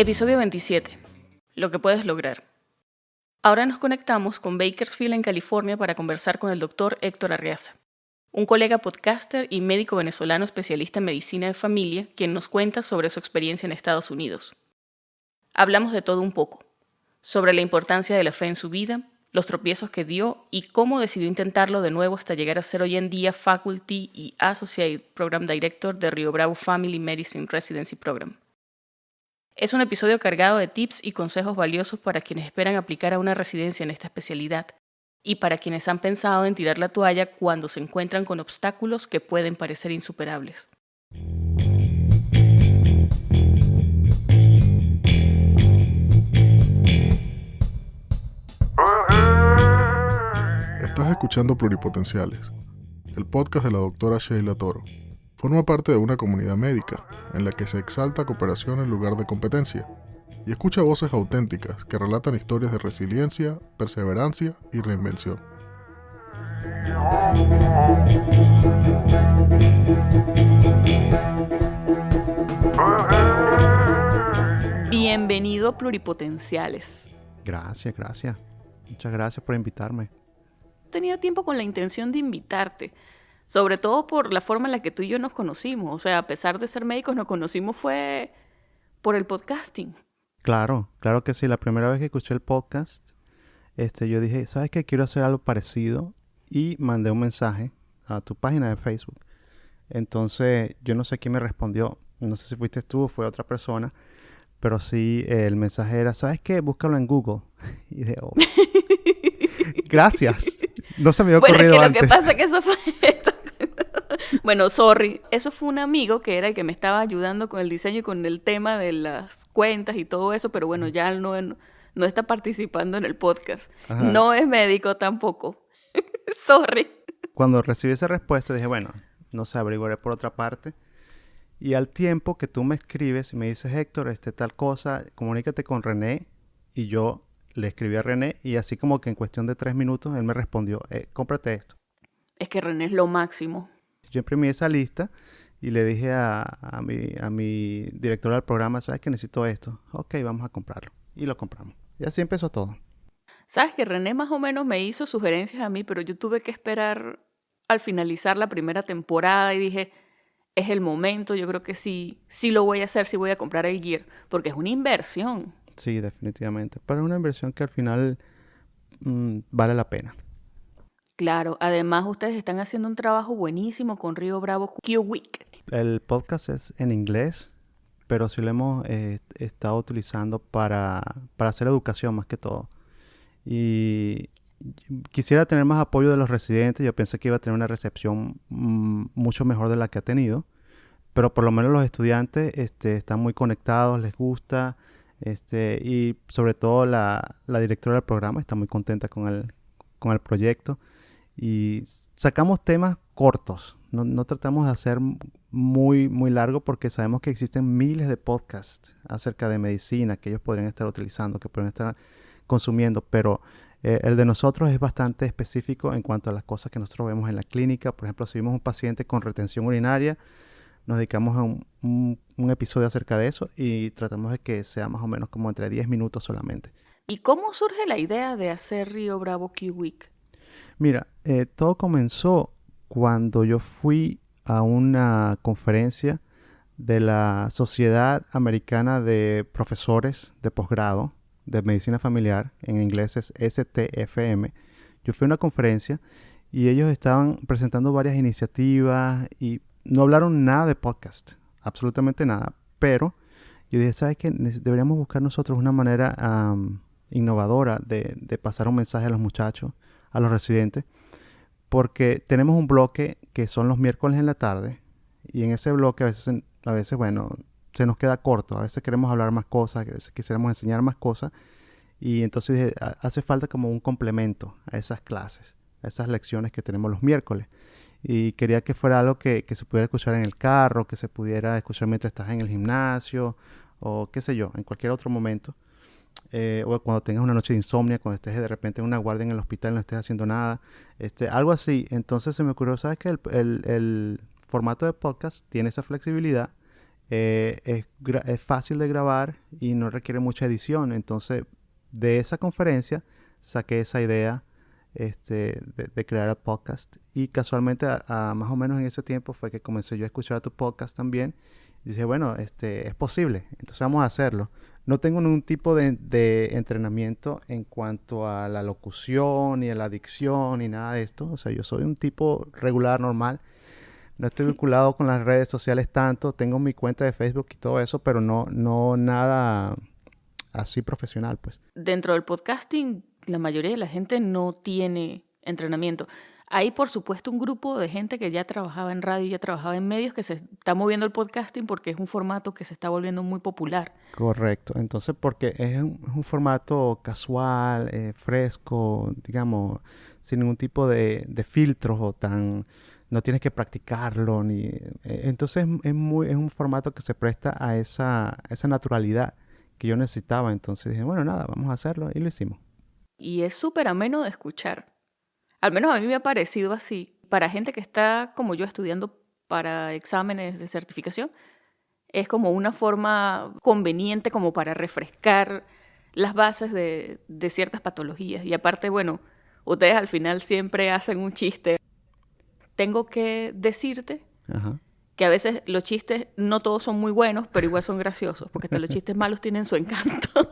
Episodio 27. Lo que puedes lograr. Ahora nos conectamos con Bakersfield, en California, para conversar con el Dr. Héctor Arriaza, un colega podcaster y médico venezolano especialista en medicina de familia, quien nos cuenta sobre su experiencia en Estados Unidos. Hablamos de todo un poco, sobre la importancia de la fe en su vida, los tropiezos que dio y cómo decidió intentarlo de nuevo hasta llegar a ser hoy en día Faculty y Associate Program Director de Rio Bravo Family Medicine Residency Program. Es un episodio cargado de tips y consejos valiosos para quienes esperan aplicar a una residencia en esta especialidad y para quienes han pensado en tirar la toalla cuando se encuentran con obstáculos que pueden parecer insuperables. Estás escuchando Pluripotenciales, el podcast de la doctora Sheila Toro. Forma parte de una comunidad médica en la que se exalta cooperación en lugar de competencia y escucha voces auténticas que relatan historias de resiliencia, perseverancia y reinvención. Bienvenido a Pluripotenciales. Gracias. Muchas gracias por invitarme. Tenía tiempo con la intención de invitarte, sobre todo por la forma en la que tú y yo nos conocimos. O sea, a pesar de ser médicos, nos conocimos fue por el podcasting. Claro que sí. La primera vez que escuché el podcast, yo dije, ¿sabes qué? Quiero hacer algo parecido. Y mandé un mensaje a tu página de Facebook. Entonces, yo no sé quién me respondió. No sé si fuiste tú o fue otra persona. Pero sí, el mensaje era, ¿sabes qué? Búscalo en Google. Y dije, oh, gracias. No se me había ocurrido antes. Lo que pasa es que eso fue... Bueno, sorry. Eso fue un amigo que era el que me estaba ayudando con el diseño y con el tema de las cuentas y todo eso. Pero bueno, ya no está participando en el podcast. Ajá. No es médico tampoco. Sorry. Cuando recibí esa respuesta dije, bueno, no sé, averiguaré por otra parte. Y al tiempo que tú me escribes y me dices, Héctor, tal cosa, comunícate con René. Y yo le escribí a René y así como que en cuestión de 3 minutos él me respondió, cómprate esto. Es que René es lo máximo. Yo imprimí esa lista y le dije a mi directora del programa, ¿sabes que necesito esto? Ok, vamos a comprarlo. Y lo compramos. Y así empezó todo. Sabes que René más o menos me hizo sugerencias a mí, pero yo tuve que esperar al finalizar la primera temporada y dije, es el momento, yo creo que sí lo voy a hacer, sí voy a comprar el gear, porque es una inversión. Sí, definitivamente. Pero es una inversión que al final vale la pena. Claro, además ustedes están haciendo un trabajo buenísimo con Rio Bravo Q-Week. El podcast es en inglés, pero sí lo hemos estado utilizando para hacer educación más que todo. Y quisiera tener más apoyo de los residentes. Yo pensé que iba a tener una recepción mucho mejor de la que ha tenido. Pero por lo menos los estudiantes están muy conectados, les gusta. Y sobre todo la directora del programa está muy contenta con el proyecto. Y sacamos temas cortos. No tratamos de hacer muy, muy largo porque sabemos que existen miles de podcasts acerca de medicina que ellos podrían estar utilizando, que podrían estar consumiendo. Pero el de nosotros es bastante específico en cuanto a las cosas que nosotros vemos en la clínica. Por ejemplo, si vemos un paciente con retención urinaria, nos dedicamos a un episodio acerca de eso y tratamos de que sea más o menos como entre 10 minutos solamente. ¿Y cómo surge la idea de hacer Rio Bravo Q-Week? Mira, todo comenzó cuando yo fui a una conferencia de la Sociedad Americana de Profesores de Posgrado de Medicina Familiar, en inglés es STFM. Yo fui a una conferencia y ellos estaban presentando varias iniciativas y no hablaron nada de podcast, absolutamente nada, pero yo dije, ¿sabes qué? Deberíamos buscar nosotros una manera innovadora de pasar un mensaje a los muchachos, a los residentes, porque tenemos un bloque que son los miércoles en la tarde y en ese bloque a veces bueno, se nos queda corto, a veces queremos hablar más cosas, a veces quisiéramos enseñar más cosas y entonces dije, hace falta como un complemento a esas clases, a esas lecciones que tenemos los miércoles. Y quería que fuera algo que se pudiera escuchar en el carro, que se pudiera escuchar mientras estás en el gimnasio o qué sé yo, en cualquier otro momento. O cuando tengas una noche de insomnio, cuando estés de repente en una guardia en el hospital y no estés haciendo nada. Algo así. Entonces se me ocurrió, ¿sabes qué? El formato de podcast tiene esa flexibilidad es fácil de grabar y no requiere mucha edición. Entonces, de esa conferencia saqué esa idea de crear el podcast. Y casualmente, más o menos en ese tiempo fue que comencé yo a escuchar tu podcast también. Y dije, bueno, es posible, entonces vamos a hacerlo. No tengo ningún tipo de entrenamiento en cuanto a la locución, ni a la dicción, ni nada de esto. O sea, yo soy un tipo regular, normal. No estoy vinculado con las redes sociales tanto. Tengo mi cuenta de Facebook y todo eso, pero no nada así profesional, pues. Dentro del podcasting, la mayoría de la gente no tiene entrenamiento. Hay, por supuesto, un grupo de gente que ya trabajaba en radio, ya trabajaba en medios, que se está moviendo el podcasting porque es un formato que se está volviendo muy popular. Correcto. Entonces, porque es un formato casual, fresco, digamos, sin ningún tipo de filtros o tan... No tienes que practicarlo ni... entonces, es un formato que se presta a esa naturalidad que yo necesitaba. Entonces dije, bueno, nada, vamos a hacerlo. Y lo hicimos. Y es súper ameno de escuchar. Al menos a mí me ha parecido así. Para gente que está, como yo, estudiando para exámenes de certificación, es como una forma conveniente como para refrescar las bases de ciertas patologías. Y aparte, bueno, ustedes al final siempre hacen un chiste. Tengo que decirte Ajá. que a veces los chistes no todos son muy buenos, pero igual son graciosos, porque hasta los chistes malos tienen su encanto.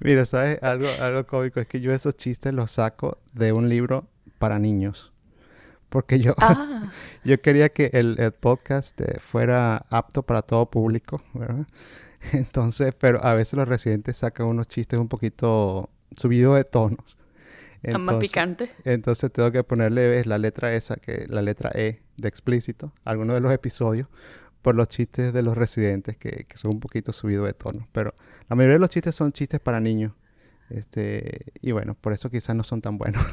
Mira, ¿sabes? Algo cómico es que yo esos chistes los saco de un libro para niños. Porque yo, Ah, yo quería que el podcast fuera apto para todo público, ¿verdad? Entonces, pero a veces los residentes sacan unos chistes un poquito subidos de tonos. más Entonces, picante. entonces tengo que ponerle la letra esa, la letra E de explícito, a algunos de los episodios, por los chistes de los residentes que son un poquito subidos de tono. Pero la mayoría de los chistes son chistes para niños. Y bueno, por eso quizás no son tan buenos.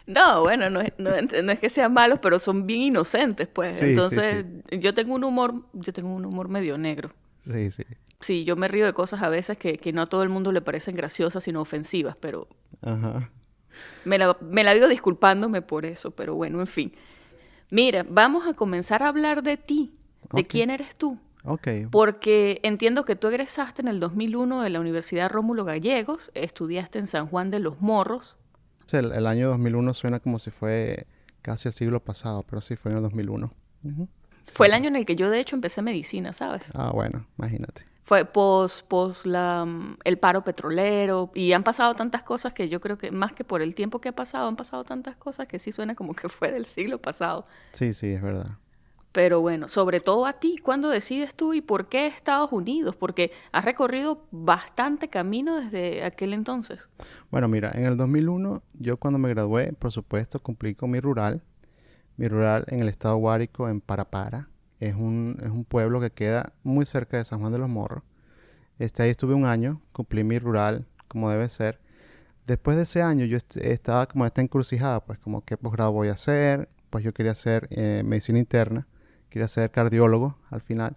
No, bueno, no es que sean malos, pero son bien inocentes, pues. Sí, sí, Entonces, sí. yo tengo un humor medio negro. Sí, sí. Sí, yo me río de cosas a veces que no a todo el mundo le parecen graciosas, sino ofensivas, pero Ajá. me la vivo disculpándome por eso, pero bueno, en fin. Mira, vamos a comenzar a hablar de ti, de Ok. quién eres tú. Ok. Porque entiendo que tú egresaste en el 2001 de la Universidad Rómulo Gallegos, estudiaste en San Juan de los Morros. Sí, el año 2001 suena como si fue casi el siglo pasado, pero sí fue en el 2001. Ujú. Fue el año en el que yo de hecho empecé medicina, ¿sabes? Ah, bueno, imagínate. Fue el paro petrolero y han pasado tantas cosas que yo creo que más que por el tiempo que ha pasado, han pasado tantas cosas que sí suena como que fue del siglo pasado. Sí, sí, es verdad. Pero bueno, sobre todo a ti, ¿cuándo decides tú y por qué Estados Unidos? Porque has recorrido bastante camino desde aquel entonces. Bueno, mira, en el 2001, yo cuando me gradué, por supuesto, cumplí con mi rural. Mi rural en el estado Guárico, en Parapara. Es un pueblo que queda muy cerca de San Juan de los Morros. Ahí estuve un año, cumplí mi rural como debe ser. Después de ese año yo estaba como en esta encrucijada, pues como qué posgrado voy a hacer. Pues yo quería hacer medicina interna, quería ser cardiólogo al final.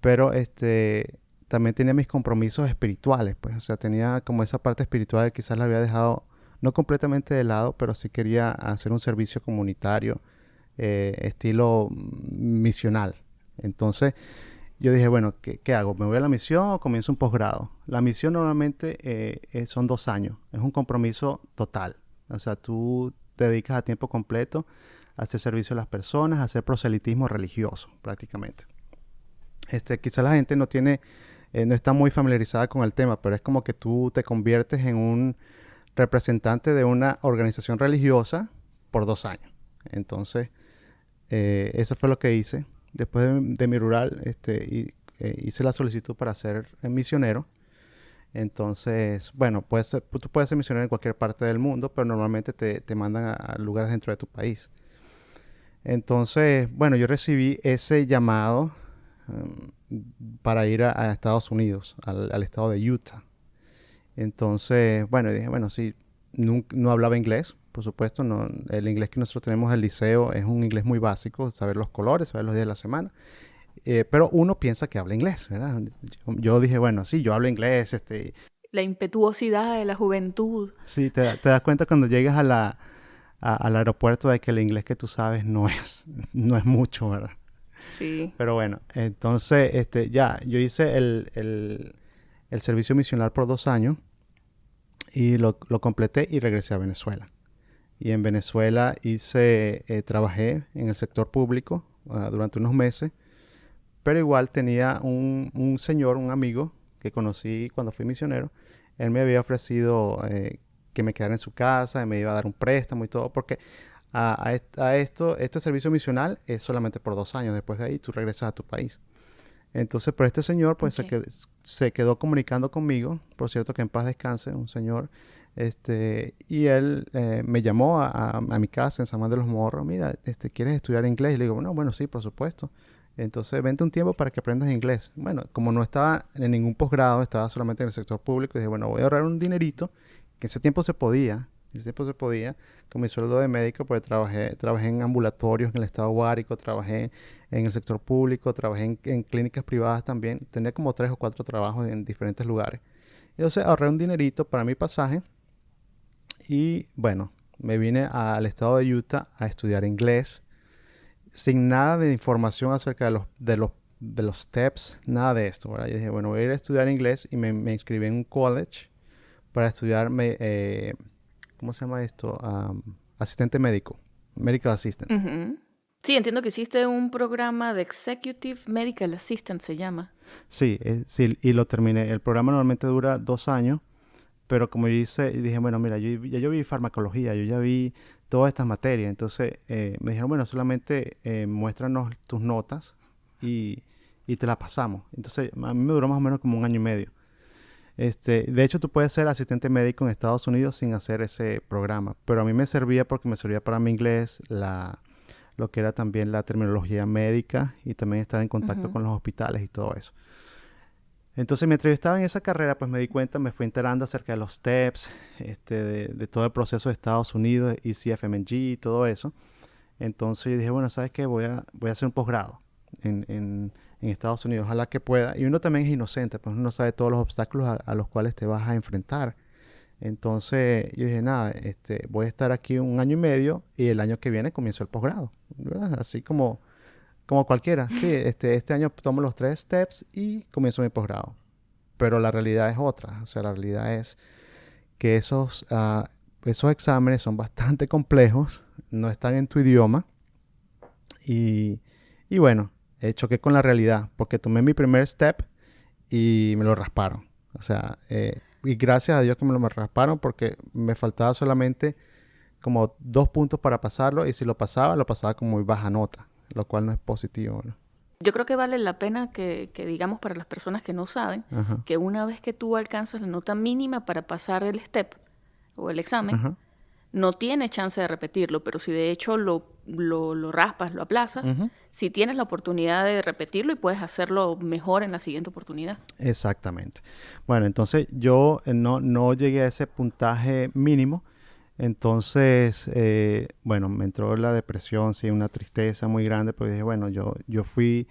Pero también tenía mis compromisos espirituales, pues, o sea, tenía como esa parte espiritual que quizás la había dejado no completamente de lado, pero sí quería hacer un servicio comunitario, estilo misional. Entonces, yo dije, bueno, ¿qué hago? ¿Me voy a la misión o comienzo un posgrado? La misión normalmente son 2 años, es un compromiso total. O sea, tú te dedicas a tiempo completo a hacer servicio a las personas, a hacer proselitismo religioso, prácticamente. Quizá la gente no está muy familiarizada con el tema, pero es como que tú te conviertes en un representante de una organización religiosa por 2 años. Entonces, eso fue lo que hice. Después de mi rural, hice la solicitud para ser misionero. Entonces, bueno, tú puedes ser misionero en cualquier parte del mundo, pero normalmente te mandan a lugares dentro de tu país. Entonces, bueno, yo recibí ese llamado para ir a Estados Unidos, al estado de Utah. Entonces, bueno, dije, bueno, sí, no hablaba inglés, por supuesto, no, el inglés que nosotros tenemos en el liceo es un inglés muy básico, saber los colores, saber los días de la semana, pero uno piensa que habla inglés, ¿verdad? Yo dije, bueno, sí, yo hablo inglés, La impetuosidad de la juventud. sí, te das cuenta cuando llegas al aeropuerto de que el inglés que tú sabes no es mucho, ¿verdad? Sí. Pero bueno, entonces, ya, yo hice el servicio misional por 2 años y lo completé y regresé a Venezuela. Y en Venezuela trabajé en el sector público durante unos meses, pero igual tenía un señor, un amigo que conocí cuando fui misionero. Él me había ofrecido que me quedara en su casa y me iba a dar un préstamo y todo, porque este servicio misional es solamente por 2 años. Después de ahí tú regresas a tu país. Entonces, pero este señor pues Ok. se quedó comunicando conmigo, por cierto que en paz descanse, un señor, y él me llamó a mi casa en San Juan de los Morros. Mira, ¿quieres estudiar inglés? Y le digo, bueno, sí, por supuesto. Entonces, vente un tiempo para que aprendas inglés. Bueno, como no estaba en ningún posgrado, estaba solamente en el sector público, dije, bueno, voy a ahorrar un dinerito, que en ese tiempo se podía, con mi sueldo de médico, pues trabajé en ambulatorios en el estado Guárico, trabajé en el sector público, trabajé en clínicas privadas también. Tenía como 3 o 4 trabajos en diferentes lugares. Entonces ahorré un dinerito para mi pasaje y bueno, me vine al estado de Utah a estudiar inglés sin nada de información acerca de los steps, nada de esto, ¿verdad? Yo dije, bueno, voy a ir a estudiar inglés y me inscribí en un college para estudiar, ¿cómo se llama esto? Asistente médico, medical assistant. Ujú. Sí, entiendo que hiciste un programa de Executive Medical Assistant, se llama. Sí, sí, y lo terminé. El programa normalmente dura 2 años, pero como yo dije, bueno, mira, yo vi farmacología, yo ya vi todas estas materias. Entonces me dijeron, bueno, solamente muéstranos tus notas y, y te las pasamos. Entonces a mí me duró más o menos como 1 año y medio. De hecho, tú puedes ser asistente médico en Estados Unidos sin hacer ese programa, pero a mí me servía porque me servía para mi inglés, lo que era también la terminología médica y también estar en contacto Ujú. con los hospitales y todo eso. Entonces, mientras yo estaba en esa carrera, pues me di cuenta, me fui enterando acerca de los steps, de todo el proceso de Estados Unidos, ECFMG y todo eso. Entonces yo dije, bueno, ¿sabes qué? Voy a hacer un posgrado en Estados Unidos, ojalá que pueda. Y uno también es inocente, pues uno no sabe todos los obstáculos a los cuales te vas a enfrentar. Entonces yo dije, nada, voy a estar aquí 1 año y medio y el año que viene comienzo el posgrado, ¿verdad? Así como cualquiera. Sí, este año tomo los 3 steps y comienzo mi posgrado. Pero la realidad es otra. O sea, la realidad es que esos exámenes son bastante complejos, no están en tu idioma y, y bueno, choqué con la realidad porque tomé mi primer step y me lo rasparon. O sea, y gracias a Dios que me rasparon porque me faltaba solamente como 2 puntos para pasarlo y si lo pasaba con muy baja nota, lo cual no es positivo, ¿no? Yo creo que vale la pena que digamos para las personas que no saben, Ajá, que una vez que tú alcanzas la nota mínima para pasar el step o el examen, ajá, no tienes chance de repetirlo, pero si de hecho lo raspas, lo aplazas, ujú. si tienes la oportunidad de repetirlo y puedes hacerlo mejor en la siguiente oportunidad. Exactamente. Bueno, entonces yo no llegué a ese puntaje mínimo. Entonces, bueno, me entró la depresión, sí, una tristeza muy grande, porque dije, bueno, yo fui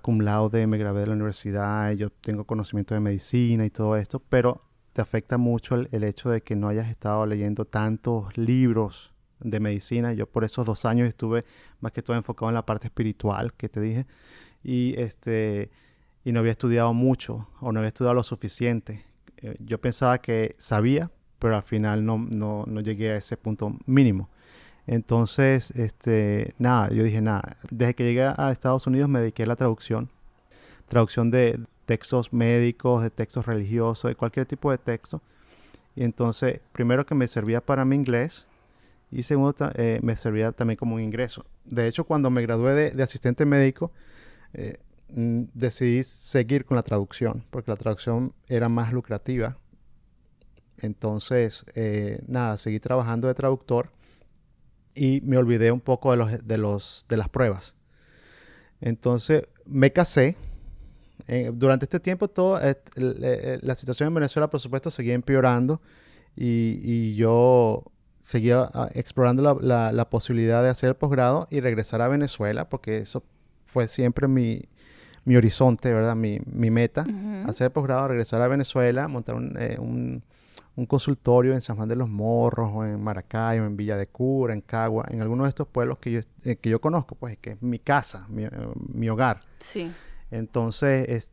cum laude, me gradué de la universidad, yo tengo conocimiento de medicina y todo esto, pero te afecta mucho el hecho de que no hayas estado leyendo tantos libros de medicina. Yo por esos 2 años estuve más que todo enfocado en la parte espiritual que te dije y y no había estudiado mucho o no había estudiado lo suficiente. Yo pensaba que sabía, pero al final no llegué a ese punto mínimo. Entonces, nada, yo dije, nada, desde que llegué a Estados Unidos me dediqué a la traducción de textos médicos, de textos religiosos, de cualquier tipo de texto. Y entonces, primero que me servía para mi inglés y segundo me servía también como un ingreso. De hecho, cuando me gradué de asistente médico, eh, decidí seguir con la traducción, porque la traducción era más lucrativa. Entonces, nada, seguí trabajando de traductor y me olvidé un poco de las pruebas. Entonces, me casé. Durante este tiempo, la situación en Venezuela, por supuesto, seguía empeorando y yo seguía explorando la posibilidad de hacer el posgrado y regresar a Venezuela, porque eso fue siempre mi horizonte, ¿verdad? Mi meta, Ujú. hacer el posgrado, regresar a Venezuela, montar un consultorio en San Juan de los Morros, o en Maracay, o en Villa de Cura, en Cagua, en alguno de estos pueblos que yo conozco, pues, que es mi casa, mi hogar. Sí. Entonces,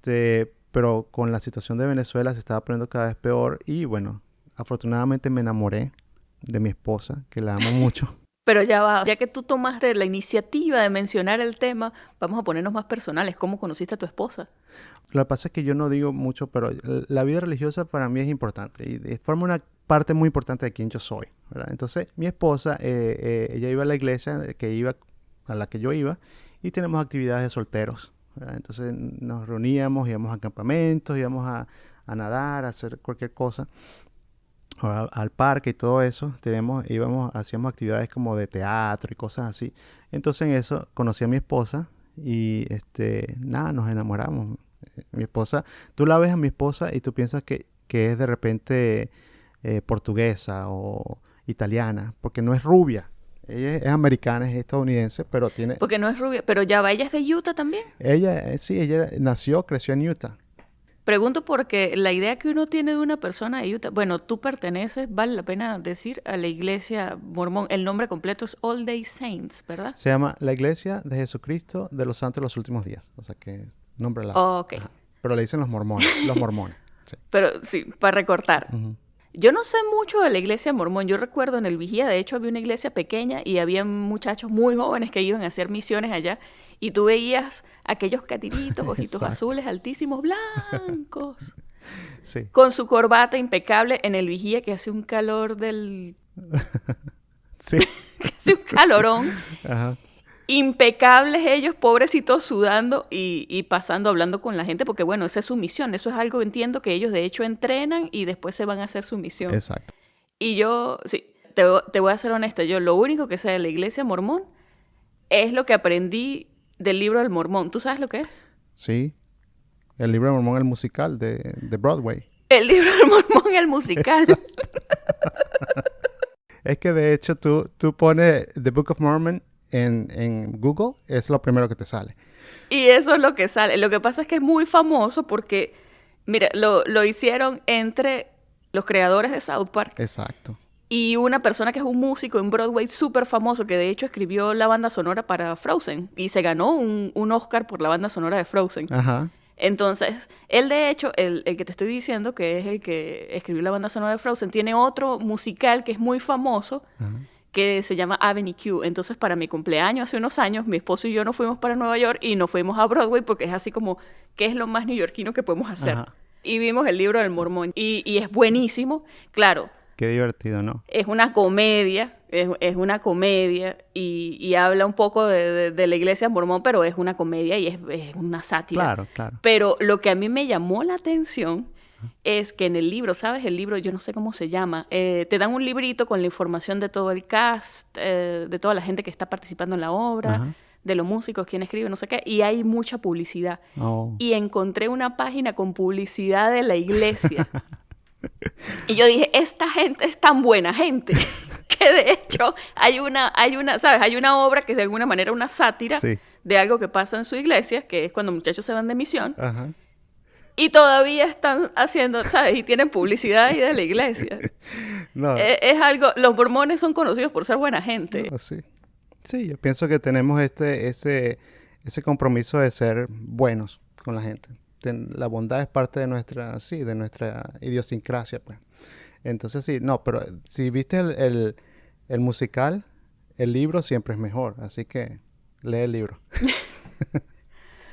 pero con la situación de Venezuela se estaba poniendo cada vez peor y bueno, afortunadamente me enamoré de mi esposa, que la amo mucho. Pero ya va, ya que tú tomaste la iniciativa de mencionar el tema, vamos a ponernos más personales. ¿Cómo conociste a tu esposa? Lo que pasa es que yo no digo mucho, pero la vida religiosa para mí es importante y forma una parte muy importante de quién yo soy, ¿verdad? Entonces, mi esposa, ella iba a la iglesia a la que yo iba y tenemos actividades de solteros, ¿verdad? Entonces, nos reuníamos, íbamos a campamentos, íbamos a nadar, a hacer cualquier cosa, o al parque y todo eso. Hacíamos actividades como de teatro y cosas así. Entonces, en eso conocí a mi esposa y, nada, nos enamoramos. Mi esposa, tú la ves a mi esposa y tú piensas que es de repente portuguesa o italiana, porque no es rubia. Ella es americana, es estadounidense, pero tiene... Porque no es rubia, pero ya va, ella es de Utah también. Ella, sí, ella creció en Utah. Pregunto porque la idea que uno tiene de una persona de Utah, bueno, tú perteneces, vale la pena decir, a la iglesia mormón. El nombre completo es All Day Saints, ¿verdad? Se llama la Iglesia de Jesucristo de los Santos de los Últimos Días. O sea que nombre largo. Oh, ok. Ajá. Pero le dicen los mormones. Los mormones. Sí. Pero sí, para recortar. Uh-huh. Yo no sé mucho de la iglesia mormón. Yo recuerdo en el Vigía, de hecho, había una iglesia pequeña y había muchachos muy jóvenes que iban a hacer misiones allá. Y tú veías aquellos catiritos, ojitos Exacto. azules, altísimos, blancos, Sí. con su corbata impecable en el Vigía, que hace un calor Sí. que hace un calorón. Ajá. Impecables ellos, pobrecitos, sudando y pasando, hablando con la gente, porque bueno, esa es su misión. Eso es algo, entiendo, que ellos de hecho entrenan y después se van a hacer su misión. Exacto. Y yo, sí, te voy a ser honesta, yo lo único que sé de la iglesia mormón es lo que aprendí del libro del Mormón. ¿Tú sabes lo que es? Sí. El libro de Mormón, el musical de Broadway. El libro del Mormón, el musical. Es que de hecho tú pones The Book of Mormon en Google, es lo primero que te sale. Y eso es lo que sale. Lo que pasa es que es muy famoso porque, mira, lo hicieron entre los creadores de South Park Exacto. y una persona que es un músico en Broadway súper famoso, que de hecho escribió la banda sonora para Frozen y se ganó un Oscar por la banda sonora de Frozen. Ajá. Entonces, él de hecho, el que te estoy diciendo, que es el que escribió la banda sonora de Frozen, tiene otro musical que es muy famoso, Ajá. que se llama Avenue Q. Entonces, para mi cumpleaños, hace unos años, mi esposo y yo nos fuimos para Nueva York y nos fuimos a Broadway porque es así como, ¿qué es lo más neoyorquino que podemos hacer? Ajá. Y vimos el libro del Mormón y es buenísimo. Claro, Qué divertido, ¿no? es una comedia, es una comedia y habla un poco de la iglesia mormón, pero es una comedia y es una sátira. Claro, claro. Pero lo que a mí me llamó la atención es que en el libro, ¿sabes? El libro, yo no sé cómo se llama, te dan un librito con la información de todo el cast, de toda la gente que está participando en la obra, Ajá. de los músicos, quién escribe, no sé qué, y hay mucha publicidad. Oh. Y encontré una página con publicidad de la iglesia. Y yo dije, esta gente es tan buena gente que de hecho hay una, ¿sabes? Hay una obra que es de alguna manera una sátira Sí. de algo que pasa en su iglesia, que es cuando muchachos se van de misión. Ajá. Y todavía están haciendo, ¿sabes? Y tienen publicidad ahí de la iglesia. No, Es algo, los mormones son conocidos por ser buena gente. no, sí. Sí, yo pienso que tenemos ese compromiso de ser buenos con la gente. La bondad es parte de nuestra idiosincrasia, pues. Entonces sí, no, pero si viste el musical, el libro siempre es mejor, así que lee el libro.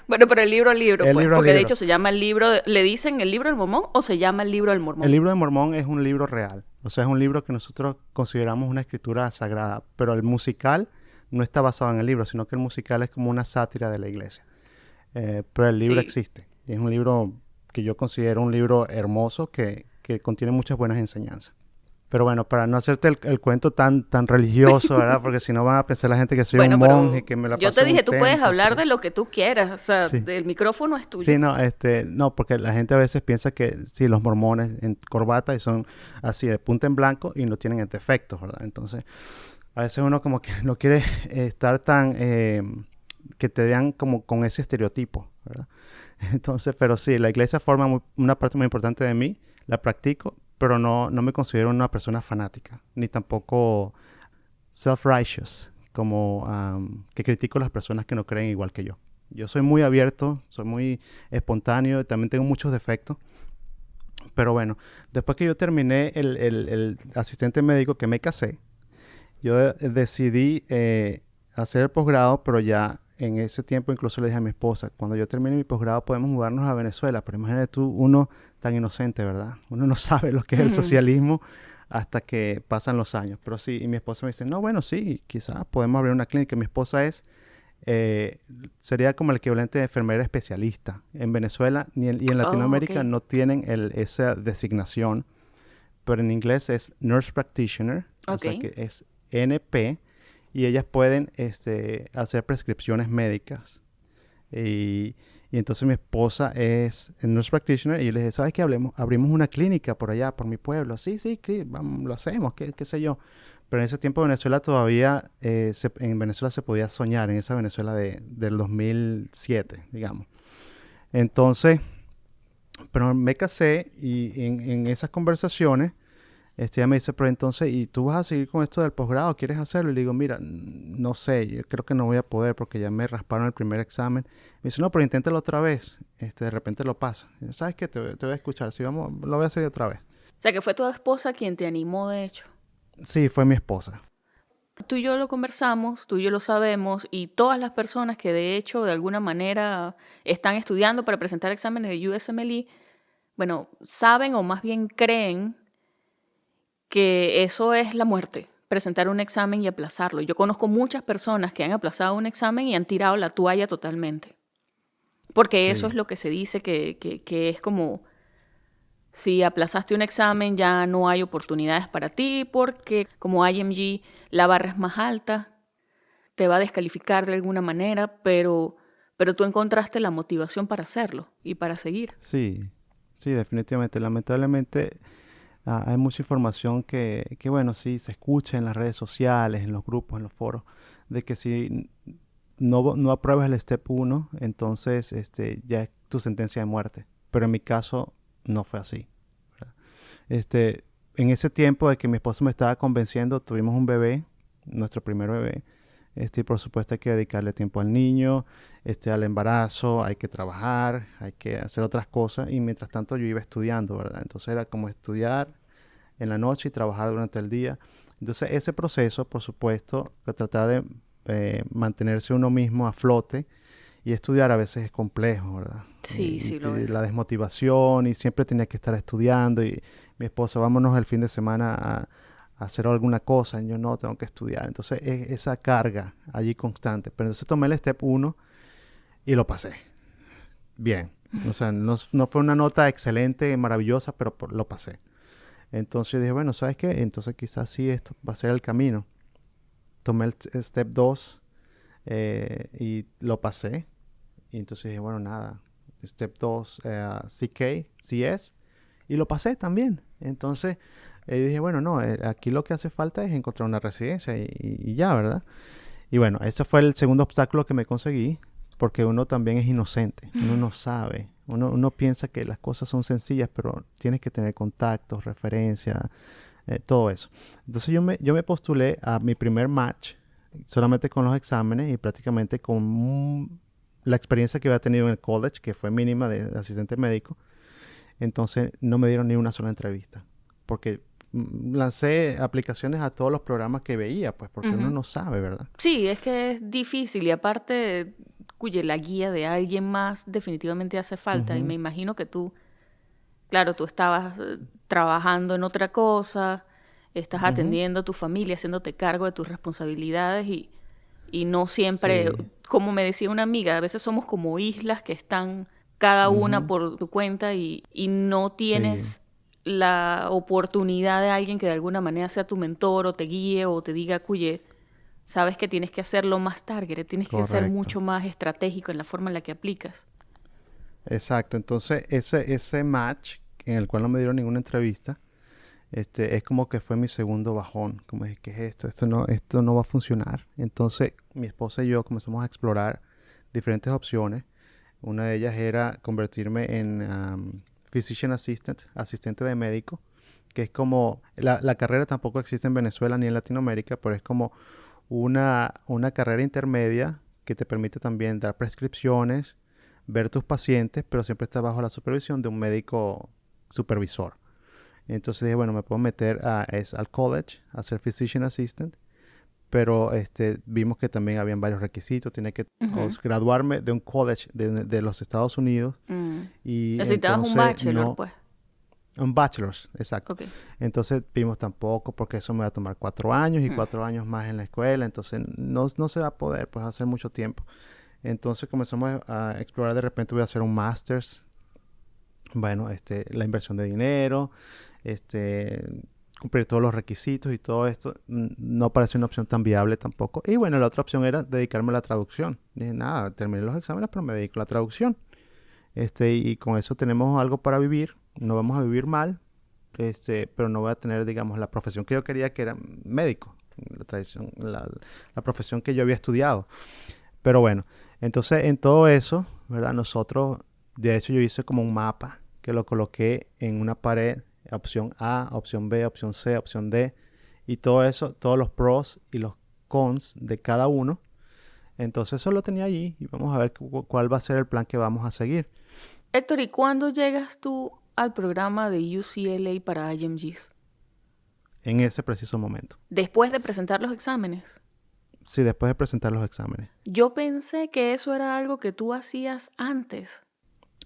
Bueno, pero el libro, El pues, libro, porque de libro. hecho se llama el libro, ¿le dicen el libro del mormón o se llama el libro del mormón? El libro de Mormón es un libro real, o sea, es un libro que nosotros consideramos una escritura sagrada, pero el musical no está basado en el libro, sino que el musical es como una sátira de la iglesia. Pero el libro Sí. existe, y es un libro que yo considero un libro hermoso que contiene muchas buenas enseñanzas. Pero bueno, para no hacerte el cuento tan religioso, ¿verdad? Porque si no van a pensar la gente que soy Bueno, un pero monje, que me la yo paso te en un dije, tú puedes templo, hablar que- de lo que tú quieras, o sea, Sí. el micrófono es tuyo. Sí, no, no, porque la gente a veces piensa que sí, los mormones en corbata y son así de punta en blanco y no tienen defectos, ¿verdad? Entonces, a veces uno como que no quiere estar tan, que te vean como con ese estereotipo, ¿verdad? Entonces, pero sí, la iglesia forma una parte muy importante de mí, la practico, pero no me considero una persona fanática, ni tampoco self-righteous, como que critico a las personas que no creen igual que yo. Yo soy muy abierto, soy muy espontáneo, también tengo muchos defectos. Pero bueno, después que yo terminé el asistente médico, que me casé, yo decidí hacer el posgrado, pero ya en ese tiempo incluso le dije a mi esposa, cuando yo termine mi posgrado podemos mudarnos a Venezuela. Pero imagínate tú, uno tan inocente, ¿verdad? Uno no sabe lo que es el socialismo hasta que pasan los años. Pero sí, y mi esposa me dice, no, bueno, sí, quizás podemos abrir una clínica. Mi esposa sería como el equivalente de enfermera especialista. En Venezuela y en Latinoamérica no tienen esa designación, pero en inglés es Nurse Practitioner, o sea que es NP, y ellas pueden hacer prescripciones médicas. Y entonces mi esposa es Nurse Practitioner y yo le dije, ¿sabes qué? Abrimos una clínica por allá, por mi pueblo. Sí, vamos, lo hacemos, qué sé yo. Pero en ese tiempo Venezuela todavía, en Venezuela se podía soñar, en esa Venezuela del 2007, digamos. Entonces, pero me casé y en esas conversaciones, ella me dice, pero entonces, ¿y tú vas a seguir con esto del posgrado? ¿Quieres hacerlo? Y le digo, mira, no sé, yo creo que no voy a poder porque ya me rasparon el primer examen. Me dice, no, pero inténtalo otra vez. De repente lo pasa. ¿Sabes qué? Te voy a escuchar. Si vamos, lo voy a hacer otra vez. O sea, que fue tu esposa quien te animó, de hecho. Sí, fue mi esposa. Tú y yo lo conversamos, tú y yo lo sabemos, y todas las personas que de hecho de alguna manera están estudiando para presentar exámenes de USMLE, bueno, saben o más bien creen que eso es la muerte, presentar un examen y aplazarlo. Yo conozco muchas personas que han aplazado un examen y han tirado la toalla totalmente. Porque eso es lo que se dice que es como, si aplazaste un examen ya no hay oportunidades para ti porque como IMG la barra es más alta, te va a descalificar de alguna manera, pero tú encontraste la motivación para hacerlo y para seguir. Sí, definitivamente. Lamentablemente hay mucha información que, bueno, sí, se escucha en las redes sociales, en los grupos, en los foros, de que si no apruebas el Step 1, entonces ya es tu sentencia de muerte. Pero en mi caso no fue así, ¿verdad? En ese tiempo de que mi esposo me estaba convenciendo, tuvimos un bebé, nuestro primer bebé. Y por supuesto hay que dedicarle tiempo al niño, al embarazo, hay que trabajar, hay que hacer otras cosas. Y mientras tanto yo iba estudiando, ¿verdad? Entonces era como estudiar en la noche y trabajar durante el día. Entonces ese proceso, por supuesto, de tratar de mantenerse uno mismo a flote y estudiar a veces es complejo, ¿verdad? Sí, lo es. La desmotivación y siempre tenía que estar estudiando y mi esposa, vámonos el fin de semana a hacer alguna cosa, y yo no, tengo que estudiar. Entonces es esa carga allí constante. Pero entonces tomé el Step 1 y lo pasé. Bien. O sea, no fue una nota excelente, maravillosa, pero lo pasé. Entonces yo dije, bueno, ¿sabes qué? Entonces quizás sí esto va a ser el camino. Tomé el Step 2 y lo pasé. Y entonces dije, bueno, nada. Step 2, CS, y lo pasé también. Entonces dije, bueno, no, aquí lo que hace falta es encontrar una residencia y ya, ¿verdad? Y bueno, ese fue el segundo obstáculo que me conseguí, porque uno también es inocente, uno no sabe, uno piensa que las cosas son sencillas, pero tienes que tener contactos, referencias, todo eso. Entonces yo me postulé a mi primer match solamente con los exámenes y prácticamente con la experiencia que había tenido en el college, que fue mínima de asistente médico. Entonces no me dieron ni una sola entrevista, porque lancé aplicaciones a todos los programas que veía, pues porque uno no sabe, ¿verdad? Sí, es que es difícil y aparte, la guía de alguien más definitivamente hace falta. Y me imagino que tú, claro, tú estabas trabajando en otra cosa, estás atendiendo a tu familia, haciéndote cargo de tus responsabilidades y no siempre, como me decía una amiga, a veces somos como islas que están cada una por tu cuenta y no tienes la oportunidad de alguien que de alguna manera sea tu mentor o te guíe o te diga, cuye, sabes que tienes que hacerlo más target, tienes que ser mucho más estratégico en la forma en la que aplicas. Exacto. Entonces, ese match en el cual no me dieron ninguna entrevista, es como que fue mi segundo bajón. Como dije, ¿qué es esto? Esto no va a funcionar. Entonces, mi esposa y yo comenzamos a explorar diferentes opciones. Una de ellas era convertirme en physician assistant, asistente de médico, que es como, la carrera tampoco existe en Venezuela ni en Latinoamérica, pero es como una carrera intermedia que te permite también dar prescripciones, ver tus pacientes, pero siempre está bajo la supervisión de un médico supervisor. Entonces dije, bueno, me puedo meter al college, a ser physician assistant, pero vimos que también habían varios requisitos. Tenía que graduarme de un college de los Estados Unidos. Y necesitabas un bachelor, pues. Un bachelor's, exacto. Okay. Entonces vimos tampoco, porque eso me va a tomar 4 años y 4 años más en la escuela. Entonces no se va a poder pues hacer mucho tiempo. Entonces comenzamos a explorar. De repente voy a hacer un master's. Bueno, la inversión de dinero, cumplir todos los requisitos y todo esto no parece una opción tan viable tampoco. Y bueno, la otra opción era dedicarme a la traducción. Dije, nada, terminé los exámenes, pero me dedico a la traducción. Y con eso tenemos algo para vivir. No vamos a vivir mal, pero no voy a tener, digamos, la profesión que yo quería, que era médico, la profesión que yo había estudiado. Pero bueno, entonces en todo eso, ¿verdad? Nosotros, de hecho yo hice como un mapa que lo coloqué en una pared, opción A, opción B, opción C, opción D, y todo eso, todos los pros y los cons de cada uno. Entonces eso lo tenía allí y vamos a ver cuál va a ser el plan que vamos a seguir. Héctor, ¿y cuándo llegas tú al programa de UCLA para IMGs? En ese preciso momento. ¿Después de presentar los exámenes? Sí, después de presentar los exámenes. Yo pensé que eso era algo que tú hacías antes.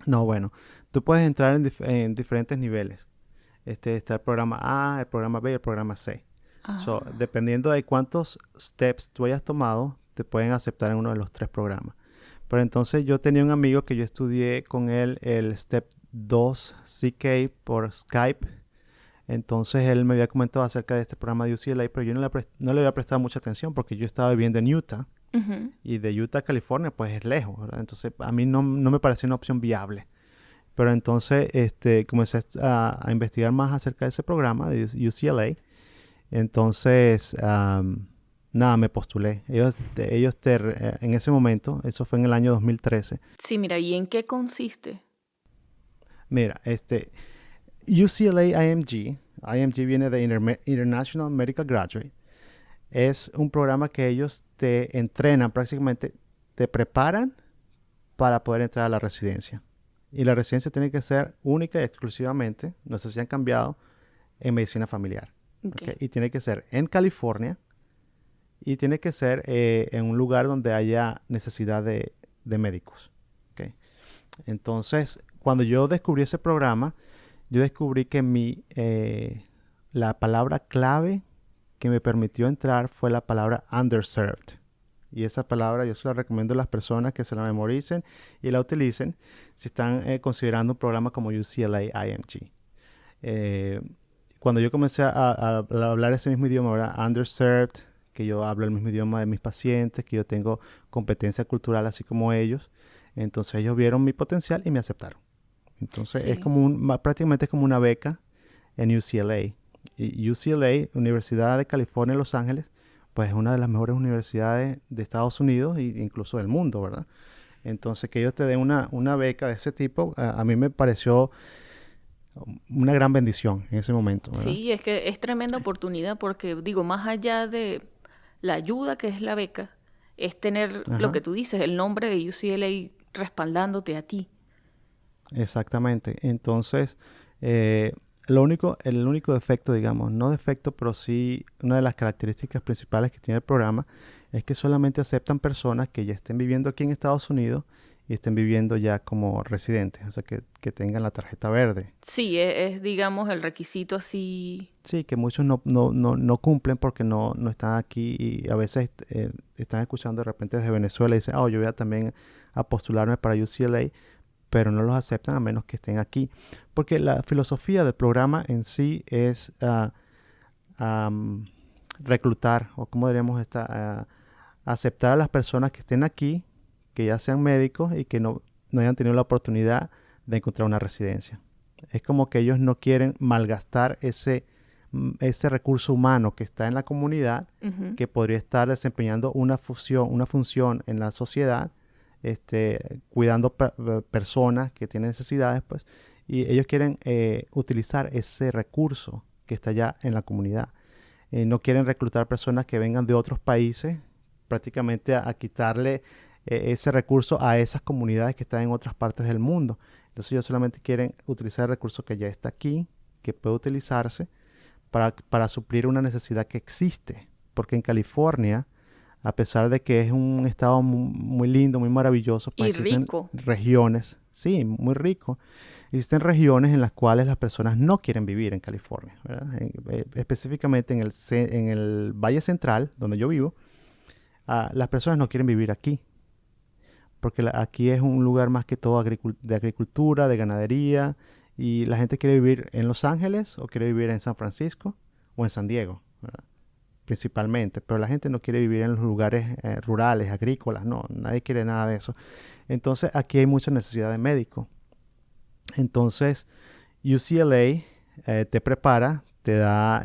No, bueno, tú puedes entrar en diferentes niveles. Está el programa A, el programa B y el programa C. So, dependiendo de cuántos steps tú hayas tomado, te pueden aceptar en uno de los 3 programas. Pero entonces yo tenía un amigo que yo estudié con él el Step 2 CK por Skype. Entonces él me había comentado acerca de este programa de UCLA, pero yo no le había prestado mucha atención porque yo estaba viviendo en Utah. Y de Utah a California pues es lejos, ¿verdad? Entonces a mí no me parecía una opción viable. Pero entonces comencé a investigar más acerca de ese programa de UCLA. Entonces... nada, me postulé. En ese momento, eso fue en el año 2013. Sí, mira, ¿y en qué consiste? Mira, UCLA IMG viene de International Medical Graduate. Es un programa que ellos te entrenan prácticamente, te preparan para poder entrar a la residencia. Y la residencia tiene que ser única y exclusivamente, no sé si han cambiado, en medicina familiar. Okay. Y tiene que ser en California. Y tiene que ser en un lugar donde haya necesidad de médicos. ¿Okay? Entonces, cuando yo descubrí ese programa, yo descubrí que la palabra clave que me permitió entrar fue la palabra underserved. Y esa palabra yo se la recomiendo a las personas que se la memoricen y la utilicen si están considerando un programa como UCLA IMG. Cuando yo comencé a hablar ese mismo idioma, ¿verdad? Underserved, que yo hablo el mismo idioma de mis pacientes, que yo tengo competencia cultural así como ellos. Entonces ellos vieron mi potencial y me aceptaron. Entonces sí. Prácticamente es como una beca en UCLA. Y UCLA, Universidad de California en Los Ángeles, pues es una de las mejores universidades de Estados Unidos e incluso del mundo, ¿verdad? Entonces que ellos te den una beca de ese tipo, a mí me pareció una gran bendición en ese momento, ¿verdad? Sí, es que es tremenda oportunidad porque, digo, más allá de la ayuda que es la beca, es tener lo que tú dices, el nombre de UCLA respaldándote a ti. Exactamente. Entonces, el único defecto, digamos, no defecto, pero sí una de las características principales que tiene el programa es que solamente aceptan personas que ya estén viviendo aquí en Estados Unidos y estén viviendo ya como residentes, o sea, que tengan la tarjeta verde. Sí, es digamos, el requisito así. Sí, que muchos no cumplen porque no están aquí y a veces están escuchando de repente desde Venezuela y dicen, yo voy a también a postularme para UCLA, pero no los aceptan a menos que estén aquí. Porque la filosofía del programa en sí es reclutar, o como diríamos, aceptar a las personas que estén aquí, que ya sean médicos y que no hayan tenido la oportunidad de encontrar una residencia. Es como que ellos no quieren malgastar ese recurso humano que está en la comunidad, que podría estar desempeñando una función en la sociedad, cuidando personas que tienen necesidades, pues, y ellos quieren utilizar ese recurso que está ya en la comunidad. No quieren reclutar personas que vengan de otros países, prácticamente a quitarle ese recurso a esas comunidades que están en otras partes del mundo. Entonces ellos solamente quieren utilizar el recurso que ya está aquí, que puede utilizarse para suplir una necesidad que existe. Porque en California, a pesar de que es un estado muy lindo, muy maravilloso, pues Y existen rico. regiones, sí, muy rico. Existen regiones en las cuales las personas no quieren vivir en California, ¿verdad? Específicamente en el Valle Central, donde yo vivo, las personas no quieren vivir aquí, porque aquí es un lugar más que todo de agricultura, de ganadería, y la gente quiere vivir en Los Ángeles o quiere vivir en San Francisco o en San Diego, ¿verdad? Principalmente, pero la gente no quiere vivir en los lugares rurales, agrícolas, no, nadie quiere nada de eso. Entonces aquí hay mucha necesidad de médicos. Entonces UCLA te prepara, te da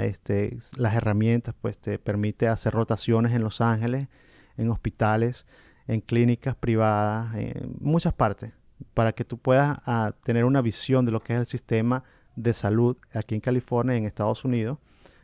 las herramientas, pues te permite hacer rotaciones en Los Ángeles, en hospitales, en clínicas privadas, en muchas partes, para que tú puedas tener una visión de lo que es el sistema de salud aquí en California y en Estados Unidos,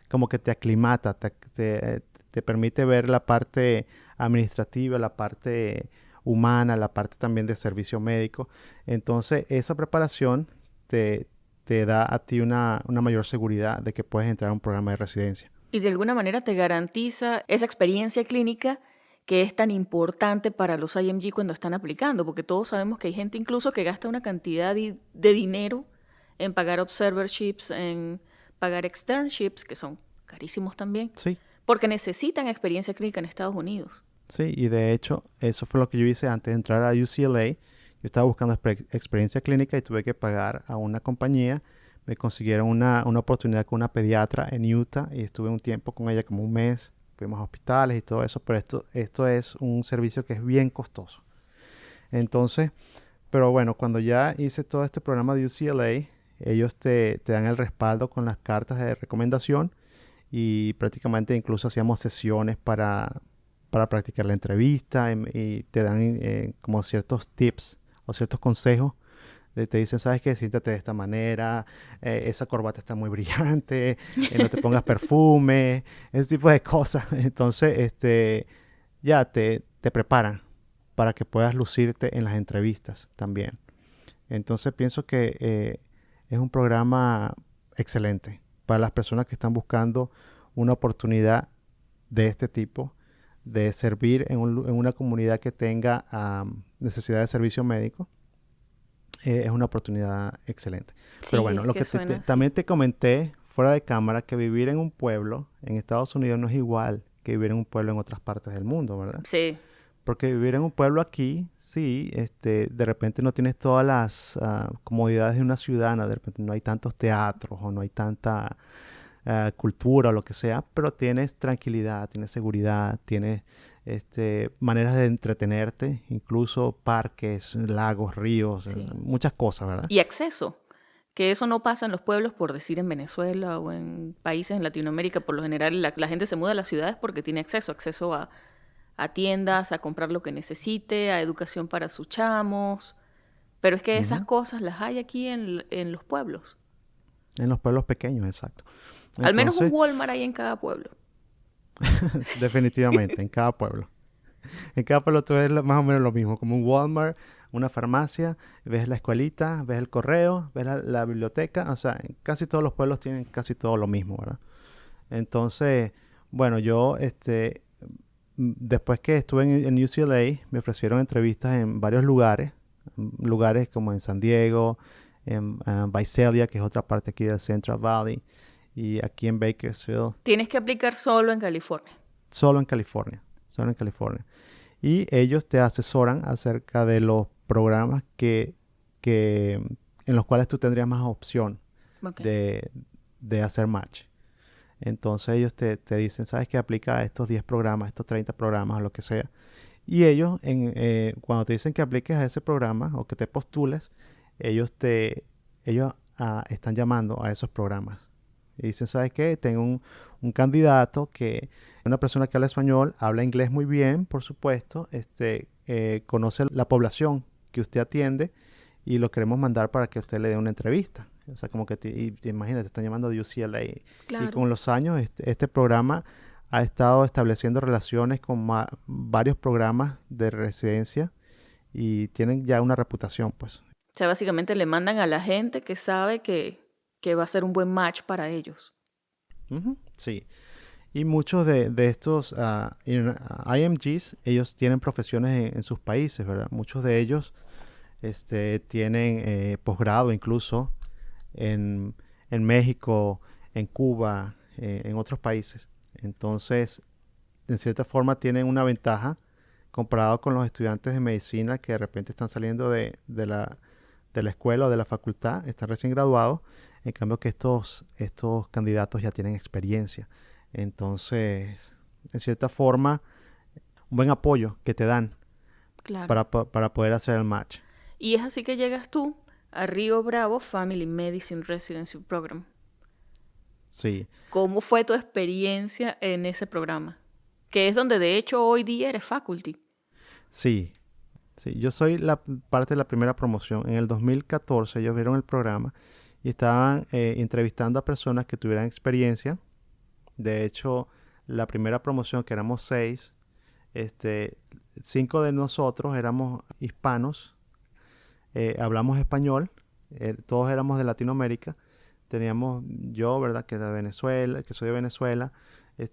como que te aclimata, te permite ver la parte administrativa, la parte humana, la parte también de servicio médico. Entonces, esa preparación te da a ti una mayor seguridad de que puedes entrar a un programa de residencia. Y de alguna manera te garantiza esa experiencia clínica que es tan importante para los IMG cuando están aplicando, porque todos sabemos que hay gente incluso que gasta una cantidad de dinero en pagar observerships, en pagar externships, que son carísimos también, Sí, porque necesitan experiencia clínica en Estados Unidos. sí, y de hecho, eso fue lo que yo hice antes de entrar a UCLA. Yo estaba buscando experiencia clínica y tuve que pagar a una compañía. Me consiguieron una oportunidad con una pediatra en Utah y estuve un tiempo con ella, como un mes. Fuimos a hospitales y todo eso, pero esto es un servicio que es bien costoso. Entonces, pero bueno, cuando ya hice todo este programa de UCLA, ellos te dan el respaldo con las cartas de recomendación y prácticamente incluso hacíamos sesiones para practicar la entrevista y te dan como ciertos tips o ciertos consejos. Te dicen, ¿sabes qué? Siéntate de esta manera, esa corbata está muy brillante, no te pongas perfume, ese tipo de cosas. Entonces, ya te preparan para que puedas lucirte en las entrevistas también. Entonces, pienso que es un programa excelente para las personas que están buscando una oportunidad de este tipo, de servir en una comunidad que tenga necesidad de servicio médico. Es una oportunidad excelente. Sí, Pero bueno, es lo que que suena así. también te comenté fuera de cámara, que vivir en un pueblo en Estados Unidos no es igual que vivir en un pueblo en otras partes del mundo, ¿verdad? Sí, Porque vivir en un pueblo aquí, sí, de repente no tienes todas las comodidades de una ciudad, ¿no? De repente no hay tantos teatros o no hay tanta cultura o lo que sea, pero tienes tranquilidad, tienes seguridad, tienes maneras de entretenerte, incluso parques, lagos, ríos, sí. muchas cosas, ¿verdad? Y acceso, que eso no pasa en los pueblos, por decir en Venezuela o en países en Latinoamérica. Por lo general la gente se muda a las ciudades porque tiene acceso a tiendas, a comprar lo que necesite, a educación para sus chamos. Pero es que esas Ujú. cosas las hay aquí en los pueblos. En los pueblos pequeños, exacto. Al menos un Entonces, Walmart hay en cada pueblo. definitivamente, en cada pueblo. En cada pueblo tú ves más o menos lo mismo, como un Walmart, una farmacia, ves la escuelita, ves el correo, ves la biblioteca. O sea, en casi todos los pueblos tienen casi todo lo mismo, ¿verdad? Entonces, bueno, yo, después que estuve en UCLA, me ofrecieron entrevistas en varios lugares como en San Diego, en Visalia, que es otra parte aquí del Central Valley, y aquí en Bakersfield, Tienes que aplicar solo en California. solo en California, solo en California. Y ellos te asesoran acerca de los programas en los cuales tú tendrías más opción Ok. de hacer match. Entonces ellos te dicen, ¿sabes qué? Aplica a estos 10 programas, estos 30 programas o lo que sea. Y ellos, cuando te dicen que apliques a ese programa o que te postules, ellos están llamando a esos programas. Y dicen, ¿sabes qué? Tengo un candidato una persona que habla español, habla inglés muy bien, por supuesto, conoce la población que usted atiende y lo queremos mandar para que usted le dé una entrevista. O sea, como que y te imaginas, te están llamando de UCLA. Y Claro. con los años, este programa ha estado estableciendo relaciones con varios programas de residencia y tienen ya una reputación, pues. O sea, básicamente le mandan a la gente que sabe que va a ser un buen match para ellos. Ujú, sí. Y muchos de estos IMGs, ellos tienen profesiones en sus países, ¿verdad? Muchos de ellos tienen posgrado incluso en, en México, en Cuba, en otros países. Entonces, en cierta forma tienen una ventaja comparado con los estudiantes de medicina que de repente están saliendo de la escuela o de la facultad, están recién graduados, en cambio que estos candidatos ya tienen experiencia. Entonces, en cierta forma, un buen apoyo que te dan Claro. para poder hacer el match. Y es así que llegas tú a Río Bravo Family Medicine Residency Program. Sí, ¿Cómo fue tu experiencia en ese programa? Que es donde de hecho hoy día eres faculty. sí, sí. Yo soy parte de la primera promoción. En el 2014 ellos vieron el programa y estaban entrevistando a personas que tuvieran experiencia. De hecho, la primera promoción, que éramos 6, 5 de nosotros éramos hispanos, hablamos español, todos éramos de Latinoamérica. Teníamos yo, ¿verdad? Que era de Venezuela, que soy de Venezuela,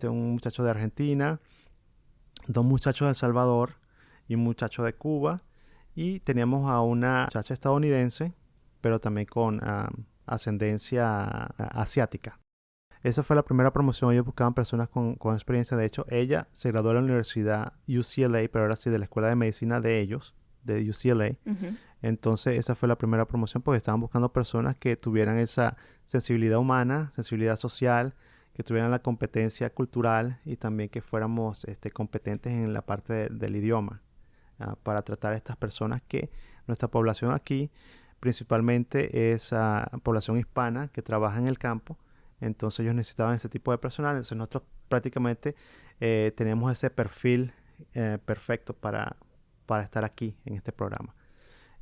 un muchacho de Argentina, 2 muchachos de El Salvador y un muchacho de Cuba. Y teníamos a una muchacha estadounidense, pero también con ascendencia asiática. Esa fue la primera promoción. Ellos buscaban personas con experiencia. De hecho, ella se graduó de la universidad UCLA, pero ahora sí de la escuela de medicina de ellos, de UCLA. Ujú. Entonces, esa fue la primera promoción porque estaban buscando personas que tuvieran esa sensibilidad humana, sensibilidad social, que tuvieran la competencia cultural y también que fuéramos competentes en la parte del idioma para tratar a estas personas que nuestra población aquí principalmente es población hispana que trabaja en el campo. Entonces ellos necesitaban ese tipo de personal. Entonces nosotros prácticamente tenemos ese perfil perfecto para estar aquí en este programa.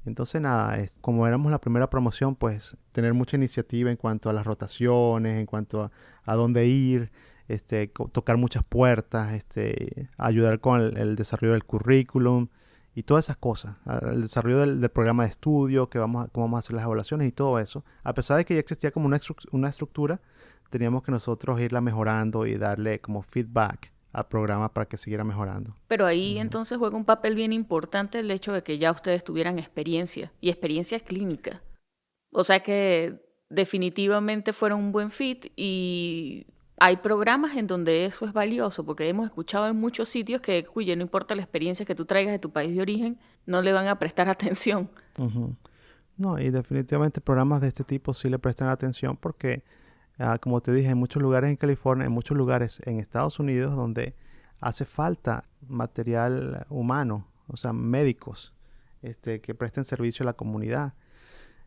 Entonces nada, como éramos la primera promoción, pues tener mucha iniciativa en cuanto a las rotaciones, en cuanto a dónde ir, tocar muchas puertas, ayudar con el desarrollo del currículum y todas esas cosas. El desarrollo del programa de estudio, cómo vamos a hacer las evaluaciones y todo eso. A pesar de que ya existía como una estructura, teníamos que nosotros irla mejorando y darle como feedback al programa para que siguiera mejorando. Pero ahí entonces juega un papel bien importante el hecho de que ya ustedes tuvieran experiencia y experiencia clínica. O sea que definitivamente fueron un buen fit y hay programas en donde eso es valioso porque hemos escuchado en muchos sitios que, cuye, no importa la experiencia que tú traigas de tu país de origen, no le van a prestar atención. Ujú. No, y definitivamente programas de este tipo sí le prestan atención porque, como te dije, hay muchos lugares en California, hay muchos lugares en Estados Unidos donde hace falta material humano, o sea, médicos, que presten servicio a la comunidad.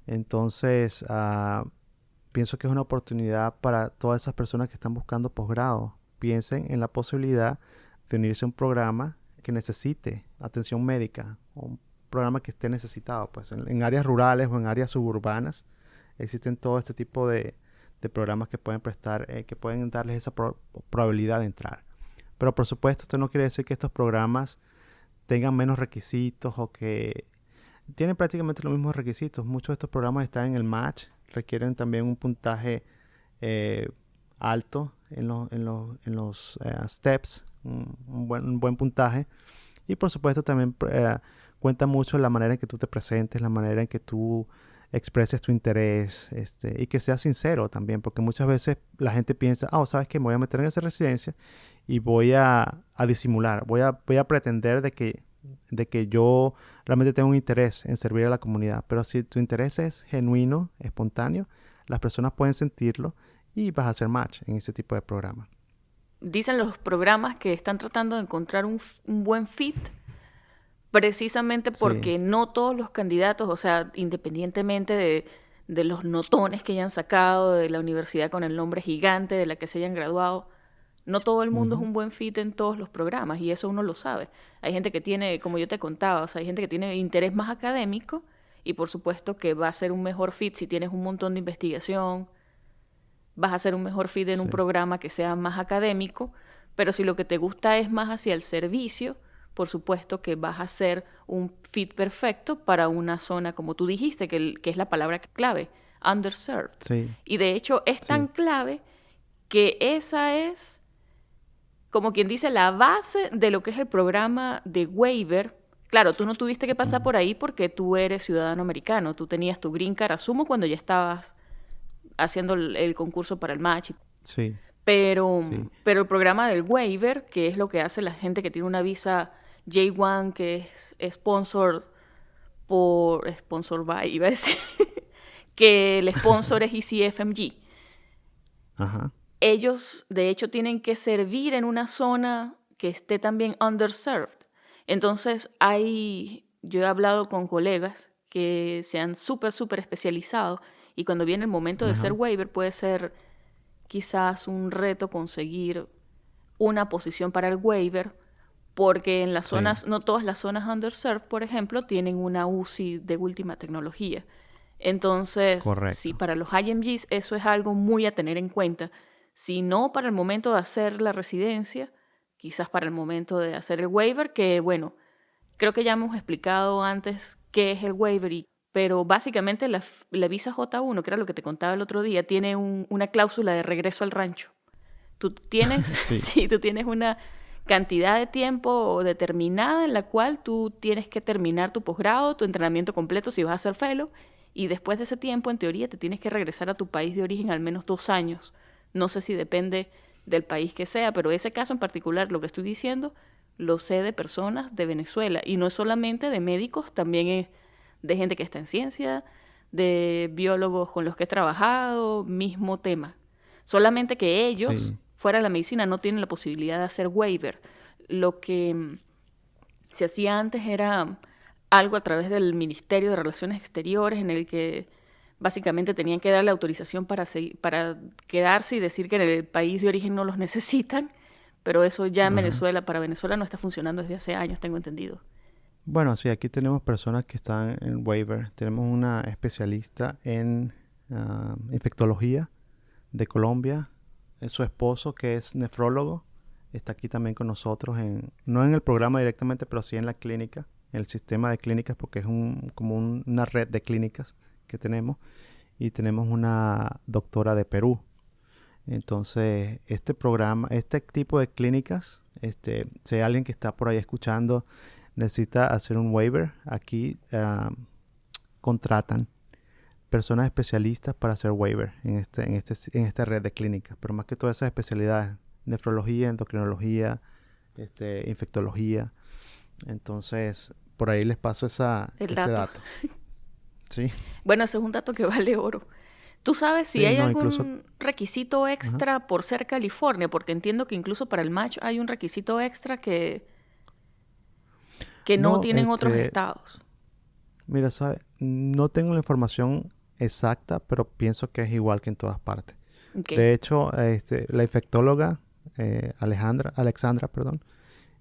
Entonces, pienso que es una oportunidad para todas esas personas que están buscando posgrado. Piensen en la posibilidad de unirse a un programa que necesite atención médica, o un programa que esté necesitado. Pues en áreas rurales o en áreas suburbanas existen todo este tipo de programas que pueden prestar, que pueden darles esa probabilidad de entrar. Pero por supuesto, esto no quiere decir que estos programas tengan menos requisitos o que tienen prácticamente los mismos requisitos. Muchos de estos programas están en el match, requieren también un puntaje eh, alto en los steps, un buen puntaje. Y por supuesto también cuenta mucho la manera en que tú te presentes, la manera en que tú expreses tu interés y que seas sincero también, porque muchas veces la gente piensa, ¿sabes qué? Me voy a meter en esa residencia y voy a disimular, voy a pretender de que yo realmente tengo un interés en servir a la comunidad. Pero si tu interés es genuino, espontáneo, las personas pueden sentirlo y vas a hacer match en ese tipo de programa. Dicen los programas que están tratando de encontrar un buen fit precisamente Sí. porque no todos los candidatos, o sea, independientemente de los notones que hayan sacado de la universidad con el nombre gigante de la que se hayan graduado, no todo el mundo es Ujú. un buen fit en todos los programas y eso uno lo sabe. Hay gente que tiene, como yo te contaba, o sea, hay gente que tiene interés más académico y por supuesto que va a ser un mejor fit si tienes un montón de investigación, vas a ser un mejor fit en un programa que sea más académico, pero si lo que te gusta es más hacia el servicio, por supuesto que vas a ser un fit perfecto para una zona, como tú dijiste, que es la palabra clave, underserved. Sí. Y de hecho es tan clave que esa es, como quien dice, la base de lo que es el programa de waiver. Claro, tú no tuviste que pasar por ahí porque tú eres ciudadano americano, tú tenías tu green card, asumo, cuando ya estabas haciendo el concurso para el match. Sí. Pero el programa del waiver, que es lo que hace la gente que tiene una visa J1, que es sponsored by, iba a decir, que el sponsor es ECFMG. Ajá. Ellos, de hecho, tienen que servir en una zona que esté también underserved. Entonces, yo he hablado con colegas que se han súper especializado y cuando viene el momento de ser waiver puede ser quizás un reto conseguir una posición para el waiver, porque en las zonas, no todas las zonas underserved, por ejemplo, tienen una UCI de última tecnología. Entonces, sí, para los IMGs eso es algo muy a tener en cuenta. Si no para el momento de hacer la residencia, quizás para el momento de hacer el waiver, que bueno, creo que ya hemos explicado antes qué es el waiver, pero básicamente la visa J1, que era lo que te contaba el otro día, tiene una cláusula de regreso al rancho. Tú tienes, tú tienes una cantidad de tiempo determinada en la cual tú tienes que terminar tu posgrado, tu entrenamiento completo si vas a ser fellow, y después de ese tiempo, en teoría, te tienes que regresar a tu país de origen al menos 2 años. No sé si depende del país que sea, pero ese caso en particular, lo que estoy diciendo, lo sé de personas de Venezuela. Y no es solamente de médicos, también es de gente que está en ciencia, de biólogos con los que he trabajado, mismo tema. Solamente que ellos, fuera de la medicina, no tienen la posibilidad de hacer waiver. Lo que se hacía antes era algo a través del Ministerio de Relaciones Exteriores, en el que básicamente tenían que darle autorización para quedarse y decir que en el país de origen no los necesitan, pero eso ya en Venezuela, para Venezuela no está funcionando desde hace años, tengo entendido. Bueno, sí, aquí tenemos personas que están en waiver. Tenemos una especialista en infectología de Colombia. Su esposo, que es nefrólogo, está aquí también con nosotros, no en el programa directamente, pero sí en la clínica, en el sistema de clínicas, porque es como una red de clínicas que tenemos. Y tenemos una doctora de Perú. Entonces, este programa, este tipo de clínicas, si hay alguien que está por ahí escuchando, necesita hacer un waiver, aquí contratan personas especialistas para hacer waiver en esta red de clínicas, pero más que todas esas especialidades, nefrología, endocrinología, infectología. Entonces, por ahí les paso ese dato. Sí. Bueno, ese es un dato que vale oro. ¿Tú sabes si hay algún requisito extra por ser California? Porque entiendo que incluso para el match hay un requisito extra que no tienen otros estados. Mira, ¿sabes? No tengo la información exacta, pero pienso que es igual que en todas partes. Okay. De hecho, la infectóloga Alexandra,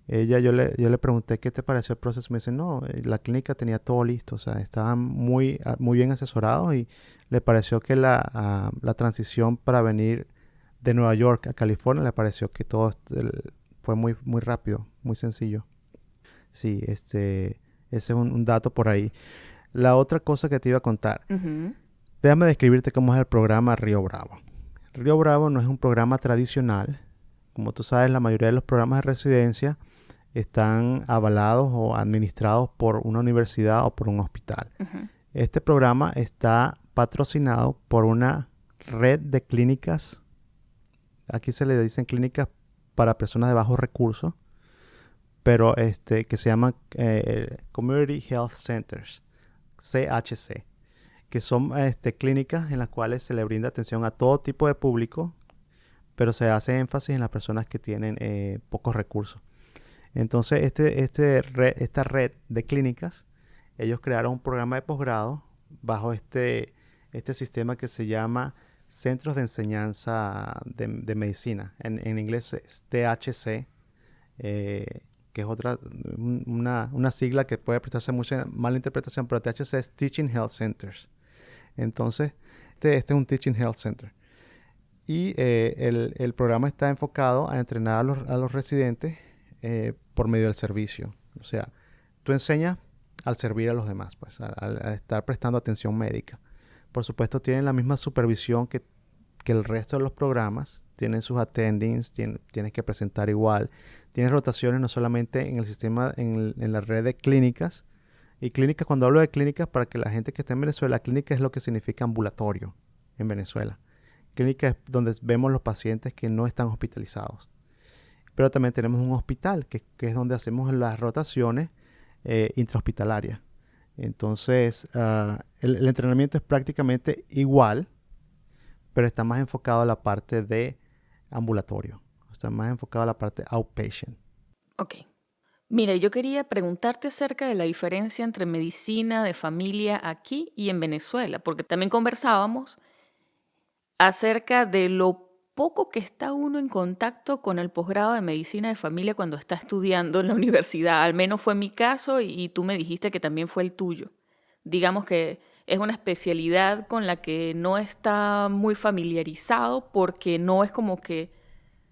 yo le pregunté qué te pareció el proceso. Me dice, no, la clínica tenía todo listo, o sea, estaban muy bien asesorados y le pareció que la transición para venir de Nueva York a California, le pareció que todo fue muy, muy rápido, muy sencillo. Sí, ese es un dato por ahí. La otra cosa que te iba a contar, déjame describirte cómo es el programa Río Bravo. Río Bravo no es un programa tradicional. Como tú sabes, la mayoría de los programas de residencia están avalados o administrados por una universidad o por un hospital. Este programa está patrocinado por una red de clínicas. Aquí se le dicen clínicas para personas de bajos recursos, pero que se llaman Community Health Centers, CHC, que son clínicas en las cuales se le brinda atención a todo tipo de público, pero se hace énfasis en las personas que tienen pocos recursos. Entonces, esta red de clínicas, ellos crearon un programa de posgrado bajo este sistema que se llama Centros de Enseñanza de Medicina. En inglés es THC. que es una sigla que puede prestarse mucha mala interpretación, pero THC es Teaching Health Centers. Entonces, este es un Teaching Health Center. Y el programa está enfocado a entrenar a los residentes por medio del servicio. O sea, tú enseñas al servir a los demás, pues, a estar prestando atención médica. Por supuesto, tienen la misma supervisión que el resto de los programas. Tienen sus attendings, tienes que presentar igual. Tienes rotaciones no solamente en el sistema, en la red de clínicas. Y clínicas, cuando hablo de clínicas, para que la gente que está en Venezuela, clínica es lo que significa ambulatorio en Venezuela. Clínica es donde vemos los pacientes que no están hospitalizados. Pero también tenemos un hospital, que es donde hacemos las rotaciones intrahospitalarias. Entonces, el entrenamiento es prácticamente igual, pero está más enfocado a la parte de ambulatorio. Está más enfocado a la parte outpatient. Ok. Mira, yo quería preguntarte acerca de la diferencia entre medicina de familia aquí y en Venezuela, porque también conversábamos acerca de lo poco que está uno en contacto con el posgrado de medicina de familia cuando está estudiando en la universidad. Al menos fue mi caso y tú me dijiste que también fue el tuyo. Digamos que es una especialidad con la que no está muy familiarizado porque no es como que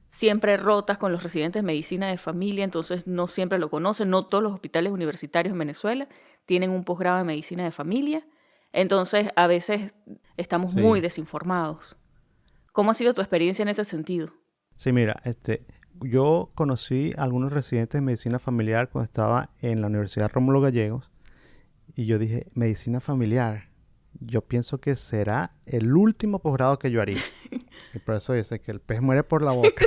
siempre rotas con los residentes de medicina de familia, entonces no siempre lo conocen. No todos los hospitales universitarios en Venezuela tienen un posgrado de medicina de familia, entonces a veces estamos muy desinformados. ¿Cómo ha sido tu experiencia en ese sentido? Sí, mira, yo conocí a algunos residentes de medicina familiar cuando estaba en la Universidad Rómulo Gallegos y yo dije, medicina familiar, yo pienso que será el último posgrado que yo haría. Y por eso dice que el pez muere por la boca.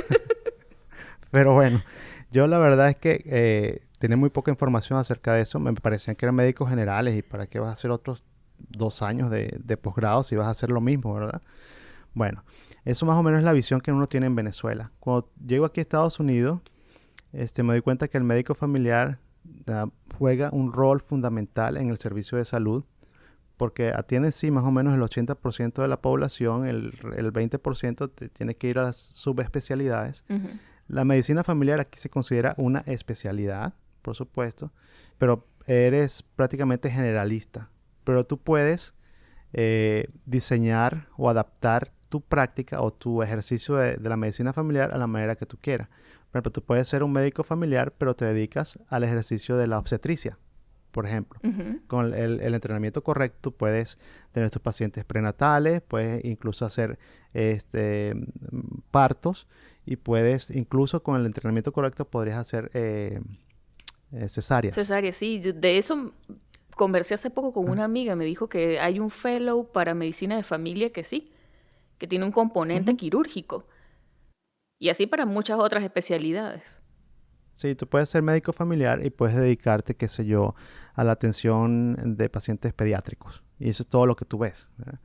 Pero bueno, yo la verdad es que tenía muy poca información acerca de eso. Me parecían que eran médicos generales y para qué vas a hacer otros 2 años de posgrado si vas a hacer lo mismo, ¿verdad? Bueno, eso más o menos es la visión que uno tiene en Venezuela. Cuando llego aquí a Estados Unidos, me doy cuenta que el médico familiar juega un rol fundamental en el servicio de salud porque atiende sí más o menos el 80% de la población, el 20% tiene que ir a las subespecialidades. Uh-huh. La medicina familiar aquí se considera una especialidad, por supuesto, pero eres prácticamente generalista. Pero tú puedes diseñar o adaptar tu práctica o tu ejercicio de la medicina familiar a la manera que tú quieras. Por ejemplo, tú puedes ser un médico familiar, pero te dedicas al ejercicio de la obstetricia, por ejemplo. Uh-huh. Con el entrenamiento correcto puedes tener tus pacientes prenatales, puedes incluso hacer partos y puedes incluso con el entrenamiento correcto podrías hacer cesáreas. Cesáreas, sí. De eso conversé hace poco con una amiga. Me dijo que hay un fellow para medicina de familia que sí, que tiene un componente quirúrgico. Y así para muchas otras especialidades. Sí, tú puedes ser médico familiar y puedes dedicarte, qué sé yo, a la atención de pacientes pediátricos. Y eso es todo lo que tú ves, ¿verdad?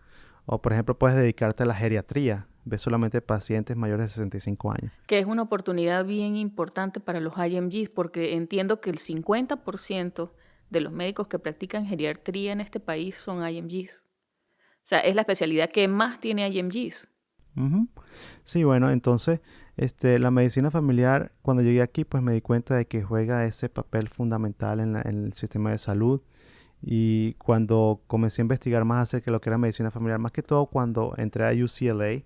O, por ejemplo, puedes dedicarte a la geriatría. Ves solamente pacientes mayores de 65 años. Que es una oportunidad bien importante para los IMGs, porque entiendo que el 50% de los médicos que practican geriatría en este país son IMGs. O sea, es la especialidad que más tiene IMGs. Uh-huh. Sí, bueno, entonces la medicina familiar, cuando llegué aquí, pues me di cuenta de que juega ese papel fundamental en el sistema de salud. Y cuando comencé a investigar más acerca de lo que era medicina familiar, más que todo cuando entré a UCLA,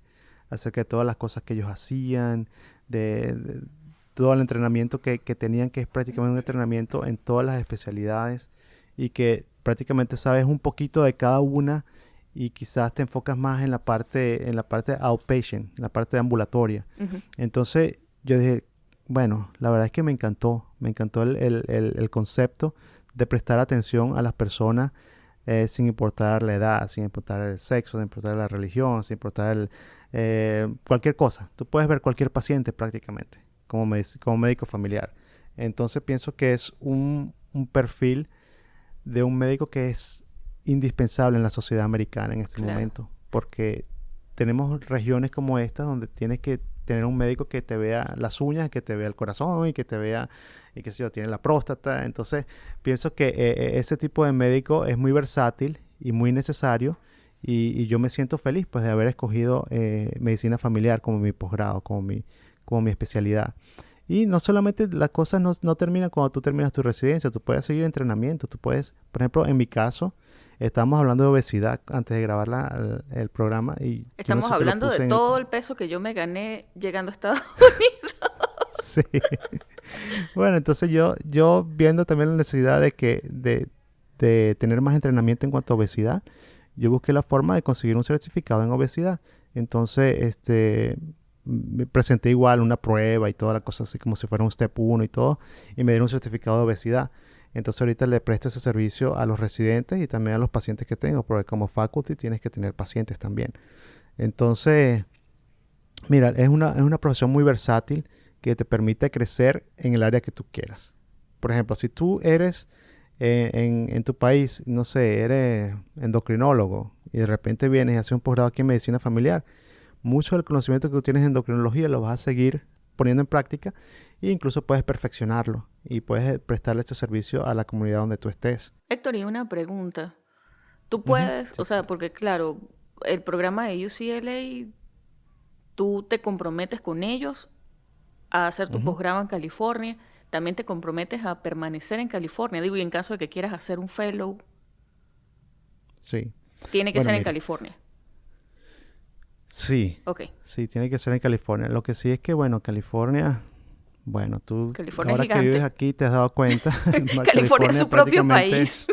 acerca de todas las cosas que ellos hacían, de todo el entrenamiento que tenían, que es prácticamente un entrenamiento en todas las especialidades y que prácticamente sabes un poquito de cada una y quizás te enfocas más en la parte outpatient, en la parte ambulatoria. Uh-huh. Entonces yo dije, bueno, la verdad es que me encantó el concepto de prestar atención a las personas sin importar la edad, sin importar el sexo, sin importar la religión, sin importar cualquier cosa. Tú puedes ver cualquier paciente prácticamente como médico familiar. Entonces pienso que es un perfil de un médico que es indispensable en la sociedad americana en este momento, porque tenemos regiones como esta donde tienes que tener un médico que te vea las uñas, que te vea el corazón y que te vea, y qué sé yo, tiene la próstata. Entonces pienso que ese tipo de médico es muy versátil y muy necesario y yo me siento feliz pues de haber escogido medicina familiar como mi posgrado, como mi especialidad. Y no solamente las cosas no terminan cuando tú terminas tu residencia, tú puedes seguir entrenamiento, tú puedes, por ejemplo, en mi caso, estábamos hablando de obesidad antes de grabar el programa y yo no Estamos sé si te lo hablando de puse en todo el peso que yo me gané llegando a Estados Sí. Bueno, entonces yo viendo también la necesidad de tener más entrenamiento en cuanto a obesidad, yo busqué la forma de conseguir un certificado en obesidad. Entonces, me presenté igual una prueba y toda la cosa así como si fuera un step 1 y todo, y me dieron un certificado de obesidad. Entonces ahorita le presto ese servicio a los residentes y también a los pacientes que tengo, porque como faculty tienes que tener pacientes también. Entonces, mira, es una profesión muy versátil que te permite crecer en el área que tú quieras. Por ejemplo, si tú eres en tu país, no sé, eres endocrinólogo y de repente vienes y haces un posgrado aquí en medicina familiar, mucho del conocimiento que tú tienes en endocrinología lo vas a seguir poniendo en práctica e incluso puedes perfeccionarlo y puedes prestarle este servicio a la comunidad donde tú estés. Héctor, y una pregunta. Tú Ujú, puedes, o sí. sea, porque claro, el programa de UCLA, tú te comprometes con ellos a hacer tu Ujú, posgrado en California, también te comprometes a permanecer en California. Digo, y en caso de que quieras hacer un fellow, sí. tiene que Bueno, ser en mira. California. Sí, Ok. sí, tiene que ser en California. Lo que sí es que, bueno, California, bueno, tú California es ahora que vives gigante. aquí te has dado cuenta, California es California su propio prácticamente país.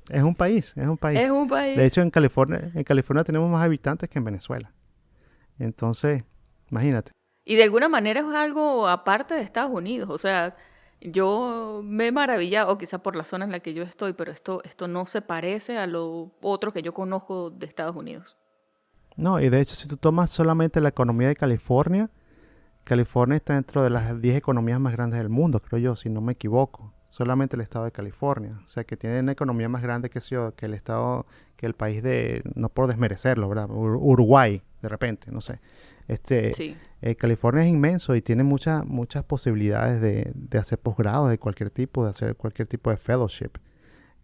es un país, es un Es país. un De país. hecho, en California tenemos más habitantes que en Venezuela. Entonces, imagínate. Y de alguna manera es algo aparte de Estados Unidos. O sea, yo me he maravillado, o quizá por la zona en la que yo estoy, pero esto no se parece a lo otro que yo conozco de Estados Unidos. No, y de hecho, si tú tomas solamente la economía de California, California está dentro de las 10 economías más grandes del mundo, creo yo, si no me equivoco. Solamente el estado de California. O sea, que tiene una economía más grande que el estado, que el país de, no por desmerecerlo, ¿verdad? Uruguay, de repente, no sé. Sí. California es inmenso y tiene muchas posibilidades de hacer posgrados de cualquier tipo, de hacer cualquier tipo de fellowship.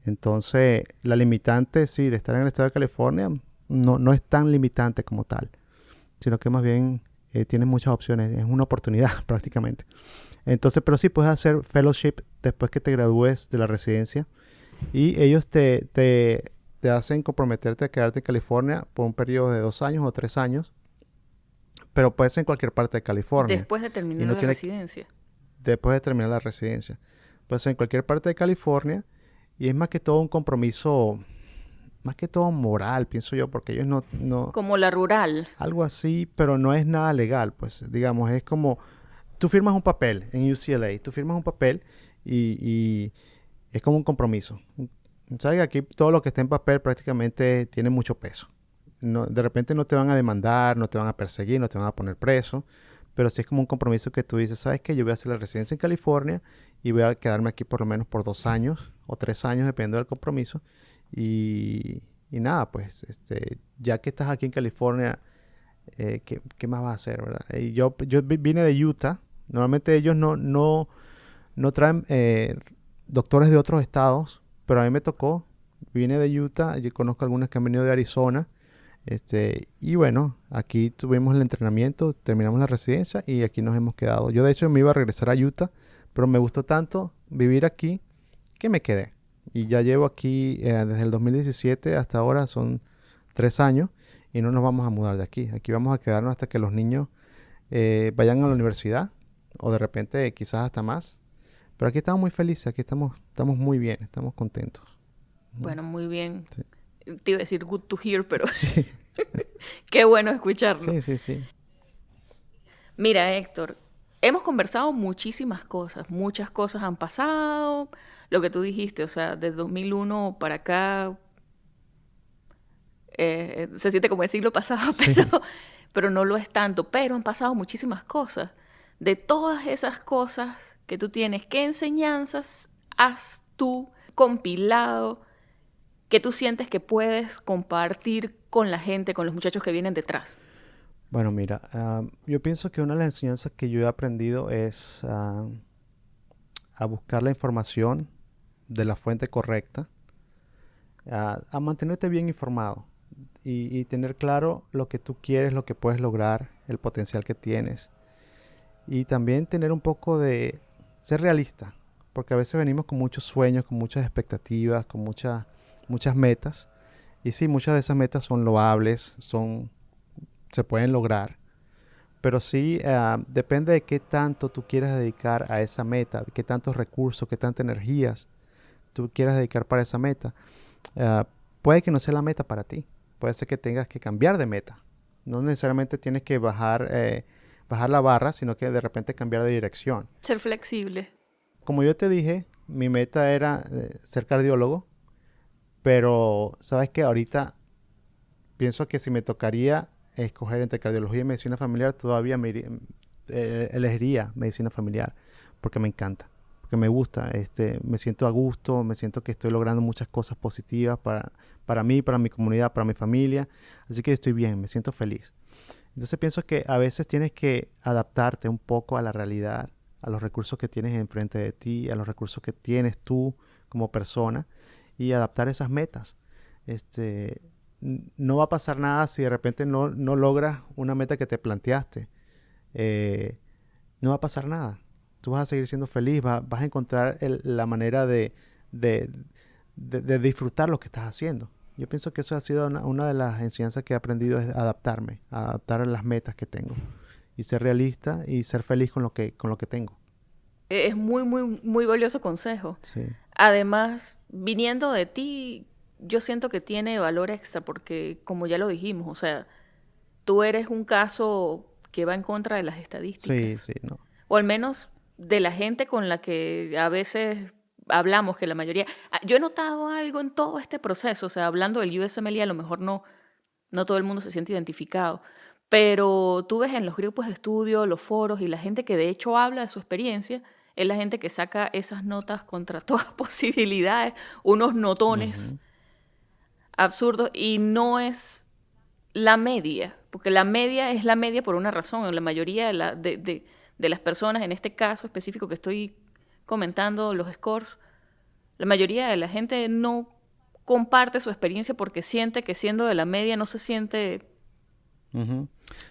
Entonces, la limitante, sí, de estar en el estado de California no es tan limitante como tal, sino que más bien tienes muchas opciones, es una oportunidad prácticamente. Entonces, pero sí puedes hacer fellowship después que te gradúes de la residencia y ellos te hacen comprometerte a quedarte en California por un periodo de 2 años o 3 años, pero puede ser en cualquier parte de California Después de y terminar no la tiene residencia. después de terminar la residencia. Puede ser en cualquier parte de California y es más que todo un compromiso, más que todo moral, pienso yo, porque ellos no Como la rural. algo así, pero no es nada legal, pues digamos, es como tú firmas un papel en UCLA, tú firmas un papel y es como un compromiso. ¿Sabes? Aquí todo lo que está en papel prácticamente tiene mucho peso. No, de repente no te van a demandar, no te van a perseguir, no te van a poner preso, pero sí es como un compromiso que tú dices, ¿sabes qué? Yo voy a hacer la residencia en California y voy a quedarme aquí por lo menos por 2 años o 3 años, dependiendo del compromiso. Y nada, pues, ya que estás aquí en California, ¿qué más vas a hacer, verdad? Y yo vine de Utah. Normalmente ellos no traen doctores de otros estados, pero a mí me tocó. Vine de Utah, yo conozco algunos que han venido de Arizona. Y bueno, aquí tuvimos el entrenamiento, terminamos la residencia y aquí nos hemos quedado. Yo de hecho me iba a regresar a Utah, pero me gustó tanto vivir aquí que me quedé. Y ya llevo aquí desde el 2017 hasta ahora, son 3 años y no nos vamos a mudar de aquí. Aquí vamos a quedarnos hasta que los niños vayan a la universidad o de repente quizás hasta más. Pero aquí estamos muy felices, aquí estamos muy bien, estamos contentos. Ujú. Bueno, muy bien. Sí. Te iba a decir good to hear, pero Sí, qué bueno escucharlo. sí, sí, sí. Mira, Héctor, hemos conversado muchas cosas han pasado. Lo que tú dijiste, o sea, de 2001 para acá se siente como el siglo pasado, Sí. pero no lo es tanto. Pero han pasado muchísimas cosas. De todas esas cosas que tú tienes, ¿qué enseñanzas has tú compilado que tú sientes que puedes compartir con la gente, con los muchachos que vienen detrás? Bueno, mira, yo pienso que una de las enseñanzas que yo he aprendido es a buscar la información de la fuente correcta, a mantenerte bien informado y tener claro lo que tú quieres, lo que puedes lograr, el potencial que tienes. y también tener un poco de ser realista, porque a veces venimos con muchos sueños, con muchas expectativas, con muchas metas, y sí, muchas de esas metas son loables, se pueden lograr, pero sí depende de qué tanto tú quieras dedicar a esa meta, de qué tantos recursos, qué tantas energías tú quieras dedicar para esa meta. Ah, Puede que no sea la meta para ti, puede ser que tengas que cambiar de meta, no necesariamente tienes que bajar la barra, sino que de repente cambiar de dirección. Ser flexible. Como yo te dije, mi meta era ser cardiólogo, pero sabes que ahorita pienso que si me tocaría escoger entre cardiología y medicina familiar, todavía elegiría medicina familiar, porque me encanta, porque me gusta, me siento a gusto, me siento que estoy logrando muchas cosas positivas para mí, para mi comunidad, para mi familia, así que estoy bien, me siento feliz. Entonces pienso que a veces tienes que adaptarte un poco a la realidad, a los recursos que tienes enfrente de ti, a los recursos que tienes tú como persona y adaptar esas metas. No va a pasar nada si de repente no logras una meta que te planteaste. No va a pasar nada. Tú vas a seguir siendo feliz, vas a encontrar la manera de disfrutar lo que estás haciendo. Yo pienso que eso ha sido una de las enseñanzas que he aprendido, es adaptarme, adaptar a las metas que tengo y ser realista y ser feliz con lo que tengo. Es muy, muy, muy valioso consejo. Sí. Además, viniendo de ti, yo siento que tiene valor extra porque, como ya lo dijimos, o sea, tú eres un caso que va en contra de las estadísticas. Sí, no. O al menos de la gente con la que a veces hablamos, que la mayoría... Yo he notado algo en todo este proceso, o sea, hablando del USMLE, a lo mejor no todo el mundo se siente identificado, pero tú ves en los grupos de estudio, los foros y la gente que de hecho habla de su experiencia, es la gente que saca esas notas contra todas posibilidades, unos notones absurdos, y no es la media, porque la media es la media por una razón. La mayoría de las personas, en este caso específico que estoy comentando, los scores, la mayoría de la gente no comparte su experiencia porque siente que siendo de la media no se siente...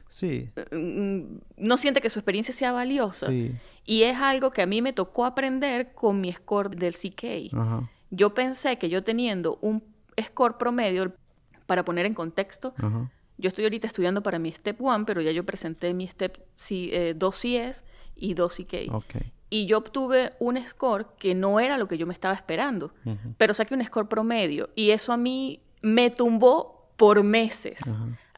Sí. No siente que su experiencia sea valiosa. Sí. Y es algo que a mí me tocó aprender con mi score del CK. Ajá. Yo pensé que yo teniendo un score promedio, para poner en contexto, Ajá. yo estoy ahorita estudiando para mi Step 1, pero ya yo presenté mi Step 2 CS y 2 CK. Okay. Y yo obtuve un score que no era lo que yo me estaba esperando, pero saqué un score promedio. Y eso a mí me tumbó por meses.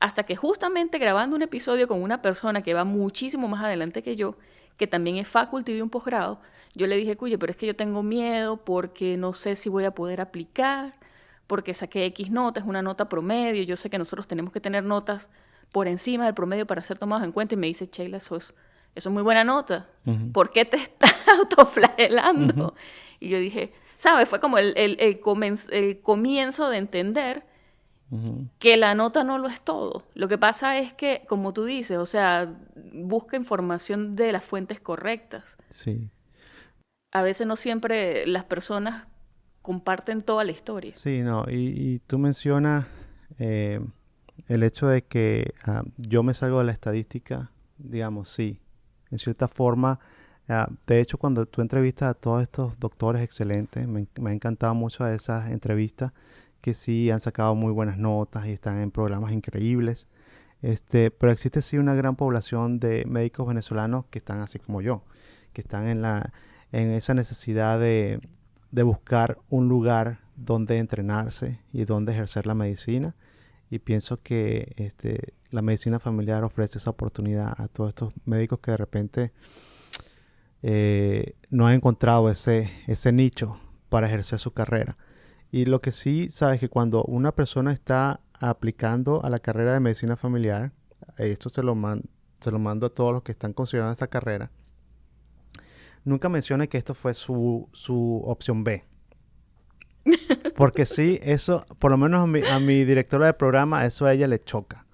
Hasta que justamente grabando un episodio con una persona que va muchísimo más adelante que yo, que también es faculty de un posgrado, yo le dije, cuye, pero es que yo tengo miedo porque no sé si voy a poder aplicar, porque saqué X nota, es una nota promedio, yo sé que nosotros tenemos que tener notas por encima del promedio para ser tomados en cuenta, y me dice, Sheila, eso es muy buena nota, ¿por qué te estás autoflagelando? Y yo dije, ¿sabes? Fue como el comienzo de entender que la nota no lo es todo. Lo que pasa es que, como tú dices, o sea, busca información de las fuentes correctas. Sí. A veces no siempre las personas comparten toda la historia. Sí, no. Y tú mencionas el hecho de que yo me salgo de la estadística, digamos, sí. En cierta forma, de hecho, cuando tú entrevistas a todos estos doctores excelentes, me ha encantado mucho esas entrevistas, que sí han sacado muy buenas notas y están en programas increíbles. Pero existe sí una gran población de médicos venezolanos que están así como yo, que están en esa necesidad de buscar un lugar donde entrenarse y donde ejercer la medicina. Y pienso que la medicina familiar ofrece esa oportunidad a todos estos médicos que de repente no han encontrado ese nicho para ejercer su carrera. Y lo que sí sabes que cuando una persona está aplicando a la carrera de medicina familiar, esto se lo mando a todos los que están considerando esta carrera, nunca mencione que esto fue su opción B. Porque sí, eso, por lo menos a mi directora de programa, eso a ella le choca.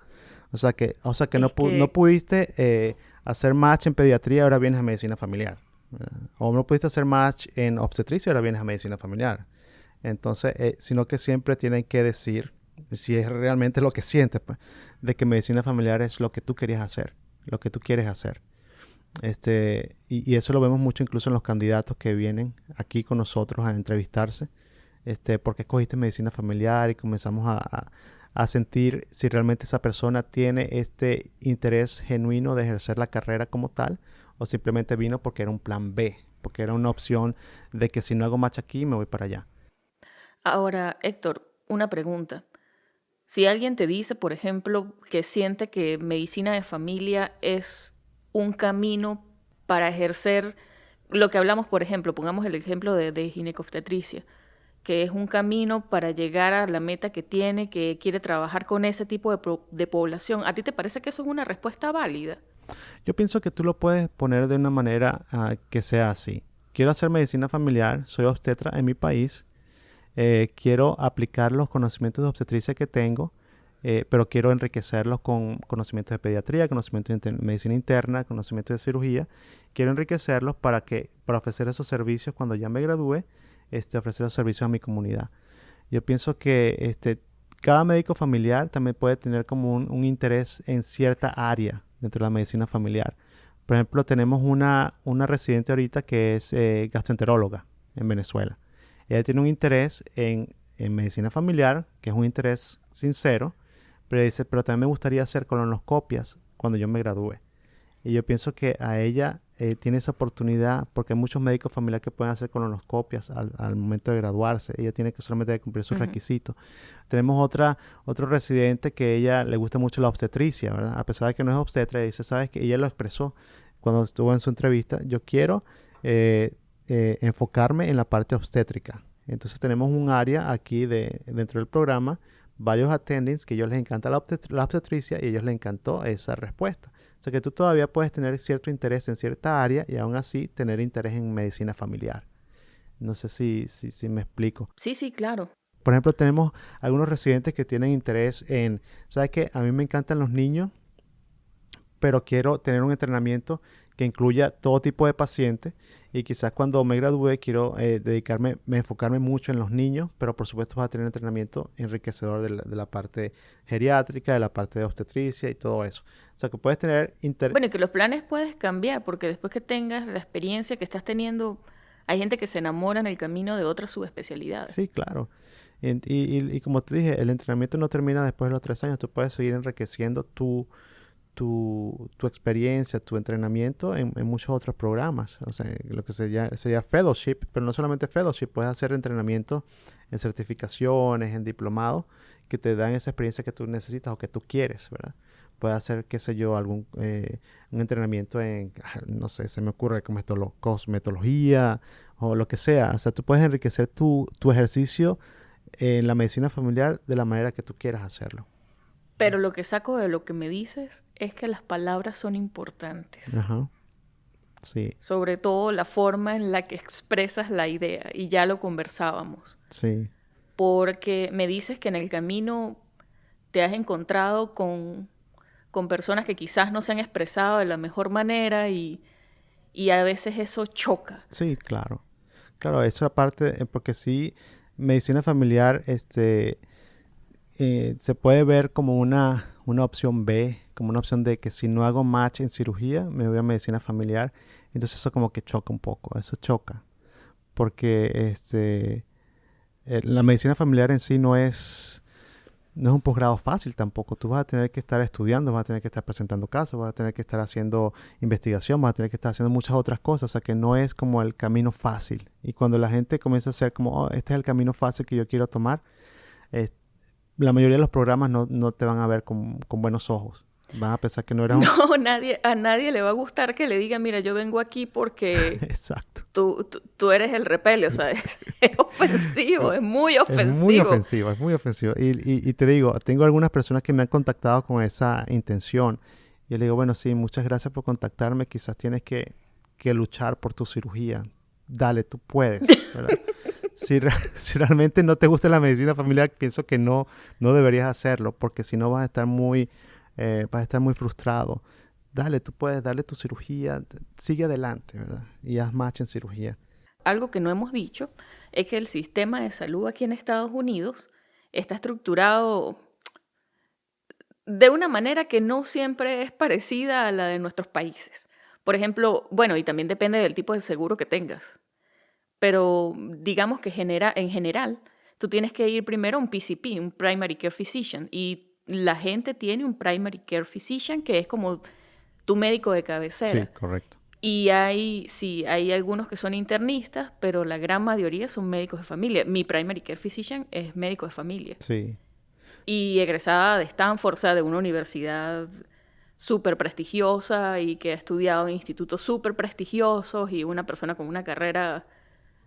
O sea que no pudiste hacer match en pediatría, ahora vienes a medicina familiar. O no pudiste hacer match en obstetricia, ahora vienes a medicina familiar. Entonces, sino que siempre tienen que decir, si es realmente lo que sientes, pues, de que medicina familiar es lo que tú querías hacer, lo que tú quieres hacer. Y eso lo vemos mucho incluso en los candidatos que vienen aquí con nosotros a entrevistarse. ¿Por qué escogiste medicina familiar? Y comenzamos a sentir si realmente esa persona tiene este interés genuino de ejercer la carrera como tal, o simplemente vino porque era un plan B, porque era una opción de que si no hago match aquí, me voy para allá. Ahora, Héctor, una pregunta. Si alguien te dice, por ejemplo, que siente que medicina de familia es un camino para ejercer lo que hablamos, por ejemplo, pongamos el ejemplo de ginecobstetricia, que es un camino para llegar a la meta que tiene, que quiere trabajar con ese tipo de población, ¿a ti te parece que eso es una respuesta válida? Yo pienso que tú lo puedes poner de una manera que sea así. Quiero hacer medicina familiar, soy obstetra en mi país, quiero aplicar los conocimientos de obstetricia que tengo, pero quiero enriquecerlos con conocimientos de pediatría, conocimientos de medicina interna, conocimientos de cirugía. Quiero enriquecerlos para ofrecer esos servicios cuando ya me gradúe, ofrecer los servicios a mi comunidad. Yo pienso que cada médico familiar también puede tener como un interés en cierta área dentro de la medicina familiar. Por ejemplo, tenemos una residente ahorita que es gastroenteróloga en Venezuela. Ella tiene un interés en medicina familiar, que es un interés sincero, pero dice, pero también me gustaría hacer colonoscopias cuando yo me gradúe. Y yo pienso que a ella tiene esa oportunidad, porque hay muchos médicos familiares que pueden hacer colonoscopias al momento de graduarse. Ella tiene que solamente cumplir sus requisitos. Tenemos otro residente que ella le gusta mucho la obstetricia, ¿verdad? A pesar de que no es obstetra, dice, ¿sabes qué? Ella lo expresó cuando estuvo en su entrevista. Yo quiero enfocarme en la parte obstétrica. Entonces tenemos un área aquí dentro del programa, varios attendings que a ellos les encanta la obstetricia y a ellos les encantó esa respuesta. O sea que tú todavía puedes tener cierto interés en cierta área y aún así tener interés en medicina familiar. No sé si me explico. Sí, sí, claro. Por ejemplo, tenemos algunos residentes que tienen interés en, ¿sabes qué? A mí me encantan los niños, pero quiero tener un entrenamiento que incluya todo tipo de pacientes y quizás cuando me gradúe quiero enfocarme mucho en los niños, pero por supuesto vas a tener entrenamiento enriquecedor de la parte geriátrica, de la parte de obstetricia y todo eso. O sea que puedes tener Bueno, y que los planes puedes cambiar, porque después que tengas la experiencia que estás teniendo, hay gente que se enamora en el camino de otras subespecialidades. Sí, claro. Y como te dije, el entrenamiento no termina después de los 3 años. Tú puedes seguir enriqueciendo tu experiencia, tu entrenamiento en muchos otros programas. O sea, lo que sería fellowship, pero no solamente fellowship, puedes hacer entrenamiento en certificaciones, en diplomados, que te dan esa experiencia que tú necesitas o que tú quieres, ¿verdad? Puedes hacer, qué sé yo, un entrenamiento en, no sé, se me ocurre como cosmetología o lo que sea. O sea, tú puedes enriquecer tu ejercicio en la medicina familiar de la manera que tú quieras hacerlo. Pero lo que saco de lo que me dices es que las palabras son importantes. Ajá. Sí, Sobre todo la forma en la que expresas la idea, y ya lo conversábamos. sí. Porque me dices que en el camino te has encontrado con personas que quizás no se han expresado de la mejor manera y a veces eso choca. Sí, claro. Claro, eso aparte, porque sí, medicina familiar, se puede ver como una opción B, como una opción de que si no hago match en cirugía, me voy a medicina familiar. Entonces eso como que choca un poco, eso choca. Porque la medicina familiar en sí no es un posgrado fácil tampoco. Tú vas a tener que estar estudiando, vas a tener que estar presentando casos, vas a tener que estar haciendo investigación, vas a tener que estar haciendo muchas otras cosas. O sea que no es como el camino fácil. Y cuando la gente comienza a hacer como, oh, este es el camino fácil que yo quiero tomar, la mayoría de los programas no te van a ver con buenos ojos. Van a pensar que no eras un... No, a nadie le va a gustar que le diga, mira, yo vengo aquí porque Exacto. tú eres el repele, o sea, es ofensivo, es muy ofensivo. Es muy ofensivo, es muy ofensivo. Y te digo, tengo algunas personas que me han contactado con esa intención. Y yo le digo, bueno, sí, muchas gracias por contactarme. Quizás tienes que luchar por tu cirugía. Dale, tú puedes, ¿verdad? Si realmente no te gusta la medicina familiar, pienso que no deberías hacerlo, porque si no vas a estar muy frustrado. Dale, tú puedes, darle tu cirugía, sigue adelante, ¿verdad? Y haz match en cirugía. Algo que no hemos dicho es que el sistema de salud aquí en Estados Unidos está estructurado de una manera que no siempre es parecida a la de nuestros países. Por ejemplo, bueno, y también depende del tipo de seguro que tengas. Pero digamos que en general, tú tienes que ir primero a un PCP, un Primary Care Physician, y la gente tiene un Primary Care Physician que es como tu médico de cabecera. Sí, correcto. Y hay algunos que son internistas, pero la gran mayoría son médicos de familia. Mi Primary Care Physician es médico de familia. Sí. Y egresada de Stanford, o sea, de una universidad súper prestigiosa y que ha estudiado en institutos súper prestigiosos y una persona con una carrera...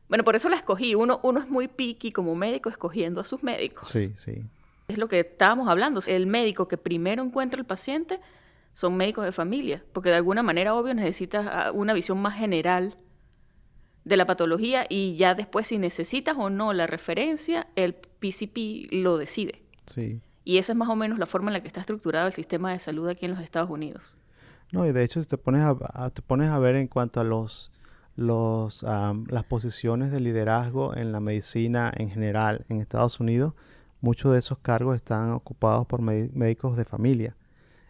Bueno, por eso la escogí. Uno es muy picky como médico escogiendo a sus médicos. Sí, sí. Es lo que estábamos hablando. El médico que primero encuentra al paciente son médicos de familia, porque de alguna manera, obvio, necesitas una visión más general de la patología y ya después si necesitas o no la referencia, el PCP lo decide. Sí. Y esa es más o menos la forma en la que está estructurado el sistema de salud aquí en los Estados Unidos. No, y de hecho, si te pones a ver en cuanto a las posiciones de liderazgo en la medicina en general en Estados Unidos, muchos de esos cargos están ocupados por médicos de familia.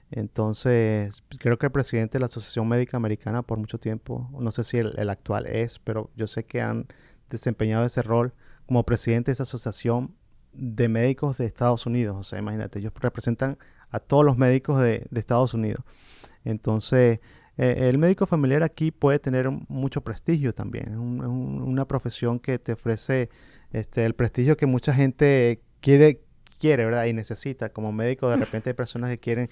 Entonces, creo que el presidente de la Asociación Médica Americana por mucho tiempo, no sé si el actual es, pero yo sé que han desempeñado ese rol como presidente de esa asociación de médicos de Estados Unidos. O sea, imagínate, ellos representan a todos los médicos de Estados Unidos. Entonces, el médico familiar aquí puede tener mucho prestigio también. Es una profesión que te ofrece el prestigio que mucha gente quiere, ¿verdad? Y necesita. Como médico, de repente hay personas que quieren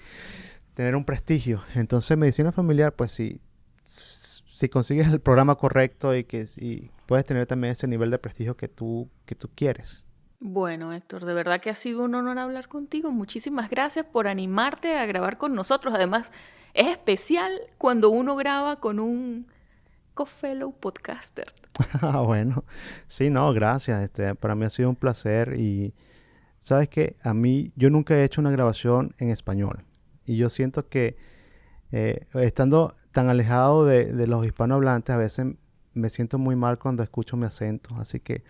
tener un prestigio. Entonces, medicina familiar, pues si consigues el programa correcto y puedes tener también ese nivel de prestigio que tú quieres. Bueno, Héctor, de verdad que ha sido un honor hablar contigo. Muchísimas gracias por animarte a grabar con nosotros. Además, es especial cuando uno graba con un co-fellow podcaster. Bueno, sí, no, gracias. Para mí ha sido un placer y sabes que yo nunca he hecho una grabación en español y yo siento que estando tan alejado de los hispanohablantes, a veces me siento muy mal cuando escucho mi acento. Así que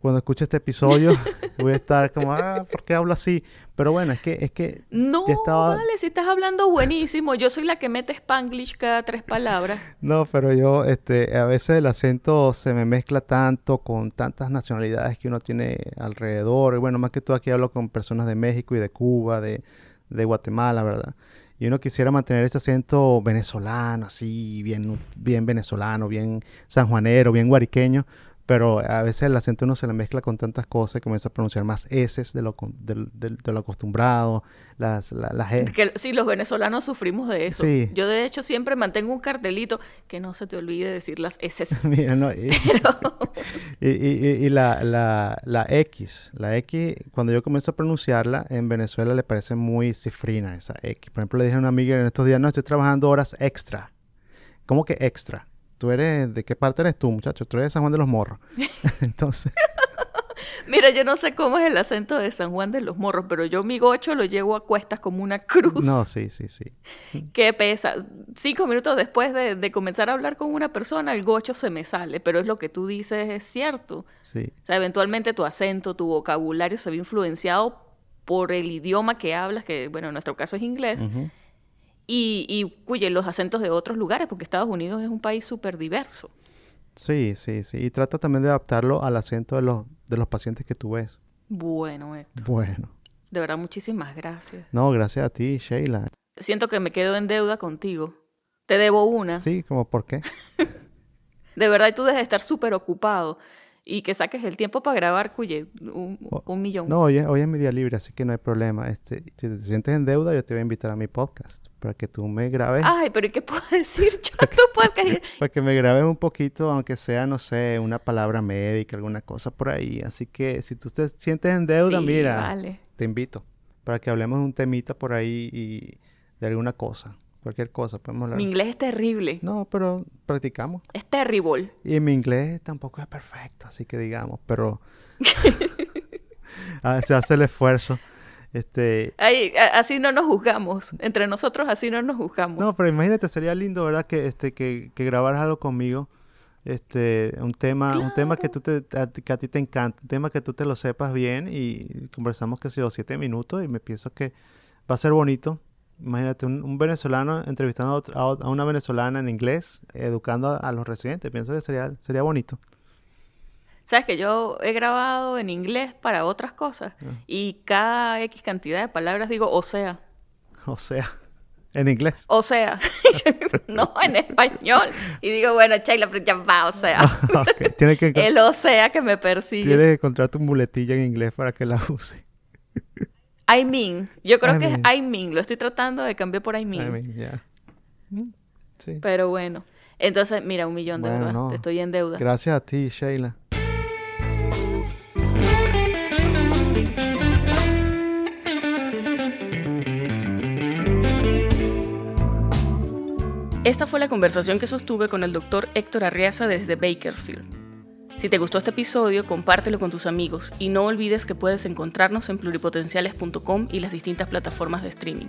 cuando escuche este episodio voy a estar como, ¿por qué hablo así? Pero bueno, es que no, ya estaba... vale, si estás hablando buenísimo. Yo soy la que mete Spanglish cada 3 palabras. No, pero yo, a veces el acento se me mezcla tanto con tantas nacionalidades que uno tiene alrededor. Y bueno, más que todo aquí hablo con personas de México y de Cuba, de Guatemala, ¿verdad? Y uno quisiera mantener ese acento venezolano, así, bien venezolano, bien sanjuanero, bien guariqueño. Pero a veces el acento uno se le mezcla con tantas cosas y comienza a pronunciar más eses de lo acostumbrado, las G. Sí, los venezolanos sufrimos de eso. Sí. Yo, de hecho, siempre mantengo un cartelito que no se te olvide decir las S. Mira, no, y la X, cuando yo comienzo a pronunciarla, en Venezuela le parece muy cifrina esa X. Por ejemplo, le dije a una amiga en estos días, no, estoy trabajando horas extra. ¿Cómo que extra? ¿De qué parte eres tú, muchacho? Tú eres de San Juan de los Morros. Entonces... Mira, yo no sé cómo es el acento de San Juan de los Morros, pero yo mi gocho lo llevo a cuestas como una cruz. No, sí. Que pesa. 5 minutos después de comenzar a hablar con una persona, el gocho se me sale, pero es lo que tú dices, es cierto. Sí. O sea, eventualmente tu acento, tu vocabulario se ve influenciado por el idioma que hablas, que, bueno, en nuestro caso es inglés, Uh-huh. y los acentos de otros lugares, porque Estados Unidos es un país súper diverso. Sí. Y trata también de adaptarlo al acento de los pacientes que tú ves. Bueno, Héctor. Bueno. De verdad, muchísimas gracias. No, gracias a ti, Sheila. Siento que me quedo en deuda contigo. Te debo una. Sí, ¿cómo por qué? De verdad, y tú debes estar súper ocupado. Y que saques el tiempo para grabar, un millón. No, hoy es mi día libre, así que no hay problema. Si te sientes en deuda, yo te voy a invitar a mi podcast para que tú me grabes. Ay, pero ¿y qué puedo decir yo a tu podcast? Para que me grabes un poquito, aunque sea, no sé, una palabra médica, alguna cosa por ahí. Así que si tú te sientes en deuda, Sí, mira, vale. te invito para que hablemos de un temita por ahí y de alguna cosa. Cualquier cosa, podemos hablar. Mi inglés es terrible. No, pero practicamos. Es terrible. Y mi inglés tampoco es perfecto, así que digamos, pero se hace el esfuerzo. Ay, así no nos juzgamos. Entre nosotros así no nos juzgamos. No, pero imagínate, sería lindo, ¿verdad? Que grabaras algo conmigo. Un tema que que a ti te encanta, un tema que tú te lo sepas bien y conversamos, qué sé yo, 7 minutos y me pienso que va a ser bonito. Imagínate un venezolano entrevistando a una venezolana en inglés, educando a los residentes. Pienso que sería bonito. Sabes que yo he grabado en inglés para otras cosas y cada X cantidad de palabras digo, o sea, O sea, en inglés. o sea, no en español. Y digo, bueno, Sheila, pero ya va, o sea. Ok, Tienes que El o sea que me persigue. tienes que encontrar tu muletilla en inglés para que la use. I mean, yo creo I que mean. es I mean, lo estoy tratando de cambiar por I I mean. mean, yeah. Sí. Pero bueno, entonces, mira, 1 millón de Bueno, verdad, no. te estoy en deuda. Gracias a ti, Sheila. Esta fue la conversación que sostuve con el doctor Héctor Arriaza desde Bakersfield. Si te gustó este episodio, compártelo con tus amigos y no olvides que puedes encontrarnos en pluripotenciales.com y las distintas plataformas de streaming.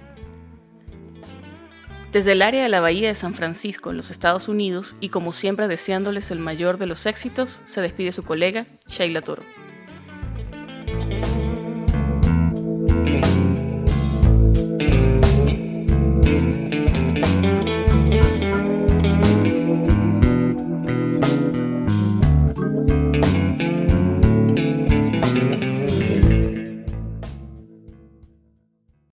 Desde el área de la Bahía de San Francisco, en los Estados Unidos, y como siempre deseándoles el mayor de los éxitos, se despide su colega, Sheila Toro.